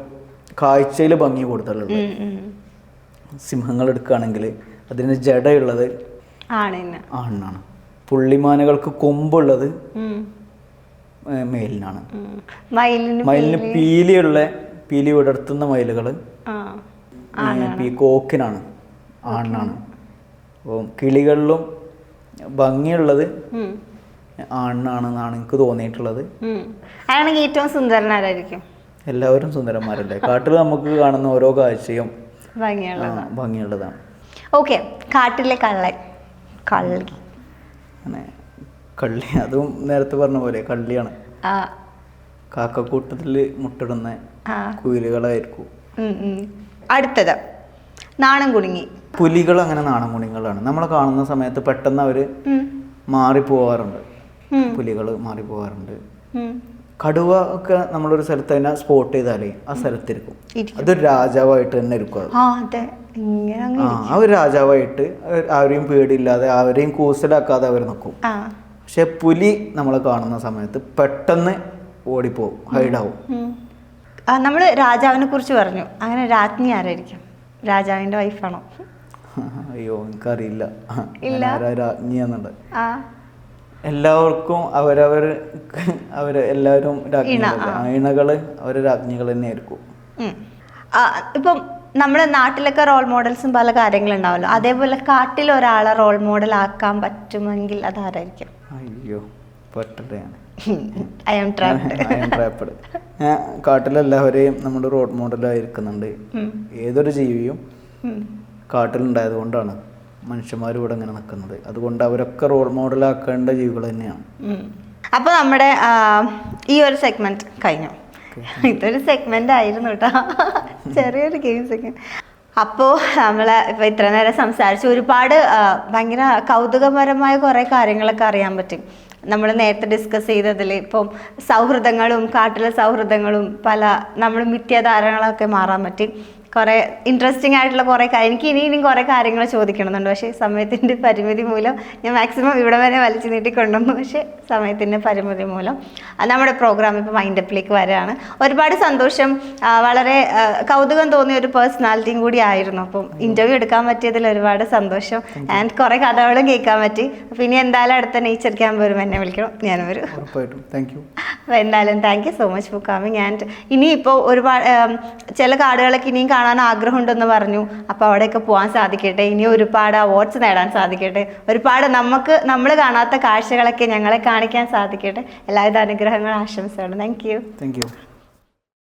കാഴ്ചയിൽ ഭംഗി കൂടുതലുള്ളത്. സിംഹങ്ങൾ എടുക്കുകയാണെങ്കിൽ അതിന് ജടയുള്ളത് ആണിനാണ്. പുള്ളിമാനുകൾക്ക് കൊമ്പുള്ളത് മെയിലിനാണ്. മയിലിന് പീലി വിടർത്തുന്ന മയിലുകൾ കോക്കിനാണ്, ആണിനാണ്. അപ്പോൾ കിളികളിലും ഭംഗിയുള്ളത് ആണിനാണെന്നാണ് എനിക്ക് തോന്നിയിട്ടുള്ളത്. ഏറ്റവും സുന്ദരനാരായിരിക്കും? എല്ലാവരും സുന്ദരന്മാരല്ലേ? കാട്ടിൽ നമുക്ക് കാണുന്ന ഓരോ കാഴ്ചയും ഭംഗിയുള്ളതാണ്. ഓക്കെ, കാട്ടിലെ കള്ളി അങ്ങനെ കള്ളി, അതും നേരത്തെ പറഞ്ഞ പോലെ കള്ളിയാണ്. കാക്കക്കൂട്ടത്തിൽ മുട്ടിടുന്ന കുയിലുകളായിരിക്കും. അടുത്തത് നാണം കുടുങ്ങി. പുലികൾ അങ്ങനെ നാണം കുടുങ്ങികളാണ്. നമ്മളെ കാണുന്ന സമയത്ത് പെട്ടെന്ന് അവര് മാറിപ്പോവാറുണ്ട്. പുലികൾ മാറിപ്പോവാറുണ്ട്. കടുവ ഒക്കെ നമ്മളൊരു സ്ഥലത്ത് തന്നെ സ്പോട്ട് ചെയ്താലേ ആ സ്ഥലത്തിരിക്കും. അതൊരു രാജാവായിട്ട് തന്നെ ഇരിക്കും. അവർ രാജാവായിട്ട് ആരെയും പേടിയില്ലാതെ ആരെയും കൂസലാക്കാതെ അവർ നിൽക്കും. പക്ഷെ പുലി നമ്മളെ കാണുന്ന സമയത്ത് പെട്ടെന്ന് ഓടിപ്പോവും, ഹൈഡാവും. നമ്മൾ രാജാവിനെ കുറിച്ച് പറഞ്ഞു. അങ്ങനെ രാജ്ഞി ആരായിരിക്കും? രാജാവിന്റെ വൈഫാണോ? അയ്യോ, എനിക്കറിയില്ല രാജ്ഞി എന്നുണ്ട്. എല്ലാവർക്കും എല്ലാവരും ഇണകള് അവര് രാജ്ഞികൾ തന്നെയായിരിക്കും. ഇപ്പം നമ്മുടെ നാട്ടിലൊക്കെ റോൾ മോഡൽസും പല കാര്യങ്ങളുണ്ടാവല്ലോ, അതേപോലെ കാട്ടിൽ ഒരാളെ റോൾ മോഡൽ ആക്കാൻ പറ്റുമെങ്കിൽ അതാരായിരിക്കും? അയ്യോ, പറ്റട്ടെയാണ്. I am trapped. കാട്ടിലെല്ലാവരെയും നമ്മുടെ റോൾ മോഡലായിരിക്കുന്നുണ്ട്. ഏതൊരു ജീവിയും കാട്ടിലുണ്ടായത് കൊണ്ടാണ് മനുഷ്യന്മാർ ഇവിടെ ഇങ്ങനെ നിൽക്കുന്നത്. അതുകൊണ്ട് അവരൊക്കെ റോൾ മോഡലാക്കേണ്ട ജീവികൾ തന്നെയാണ്. അപ്പോൾ നമ്മുടെ ഈ ഒരു സെഗ്മെന്റ് കഴിഞ്ഞു. ഇതൊരു സെഗ്മെന്റ് ആയിരുന്നു കേട്ടോ, ചെറിയൊരു ഗെയിം സെഗ്മെന്റ്. അപ്പോൾ നമ്മൾ ഇപ്പോൾ ഇത്ര നേരം സംസാരിച്ച് ഒരുപാട് ഭയങ്കര കൗതുകപരമായ കുറേ കാര്യങ്ങളൊക്കെ അറിയാൻ പറ്റും. നമ്മൾ നേരത്തെ ഡിസ്കസ് ചെയ്തതിൽ ഇപ്പം സൗഹൃദങ്ങളും കാട്ടിലെ സൗഹൃദങ്ങളും പല നമ്മൾ മിഥ്യാധാരണകളൊക്കെ മാറാൻ പറ്റി. കുറേ ഇൻട്രസ്റ്റിംഗ് ആയിട്ടുള്ള കുറേ കാര്യം, എനിക്ക് ഇനിയും കുറേ കാര്യങ്ങൾ ചോദിക്കണമെന്നുണ്ട്. പക്ഷേ സമയത്തിൻ്റെ പരിമിതി മൂലം ഞാൻ മാക്സിമം ഇവിടെ വരെ വലിച്ചു നീട്ടിക്കൊണ്ടുവന്നു. പക്ഷേ സമയത്തിൻ്റെ പരിമിതി മൂലം നമ്മുടെ പ്രോഗ്രാം ഇപ്പോൾ വൈൻഡപ്പിലേക്ക് വരികയാണ്. ഒരുപാട് സന്തോഷം. വളരെ കൗതുകം തോന്നിയ ഒരു പേഴ്സണാലിറ്റിയും കൂടി ആയിരുന്നു. അപ്പം ഇൻ്റർവ്യൂ എടുക്കാൻ പറ്റിയതിൽ ഒരുപാട് സന്തോഷം. ആൻഡ് കുറേ കഥകളും കേൾക്കാൻ പറ്റി. അപ്പോൾ ഇനി എന്തായാലും അടുത്ത നേച്ചർ ക്യാമ്പ് വരുമ്പോൾ എന്നെ വിളിക്കണം, ഞാൻ വരും. അപ്പോൾ എന്തായാലും thank you so much for coming. And ഇനിയിപ്പോൾ ഒരുപാട് ചില കാടുകളൊക്കെ ഇനിയും കാണാൻ ആഗ്രഹമുണ്ടെന്ന് പറഞ്ഞു. അപ്പോൾ അവിടെയൊക്കെ പോകാൻ സാധിക്കട്ടെ, ഇനി ഒരുപാട് അവാർഡ്സ് നേടാൻ സാധിക്കട്ടെ, ഒരുപാട് നമ്മൾ കാണാത്ത കാഴ്ചകളൊക്കെ ഞങ്ങളെ കാണിക്കാൻ സാധിക്കട്ടെ. എല്ലാവിധ അനുഗ്രഹങ്ങളും ആശംസകളും. Thank you.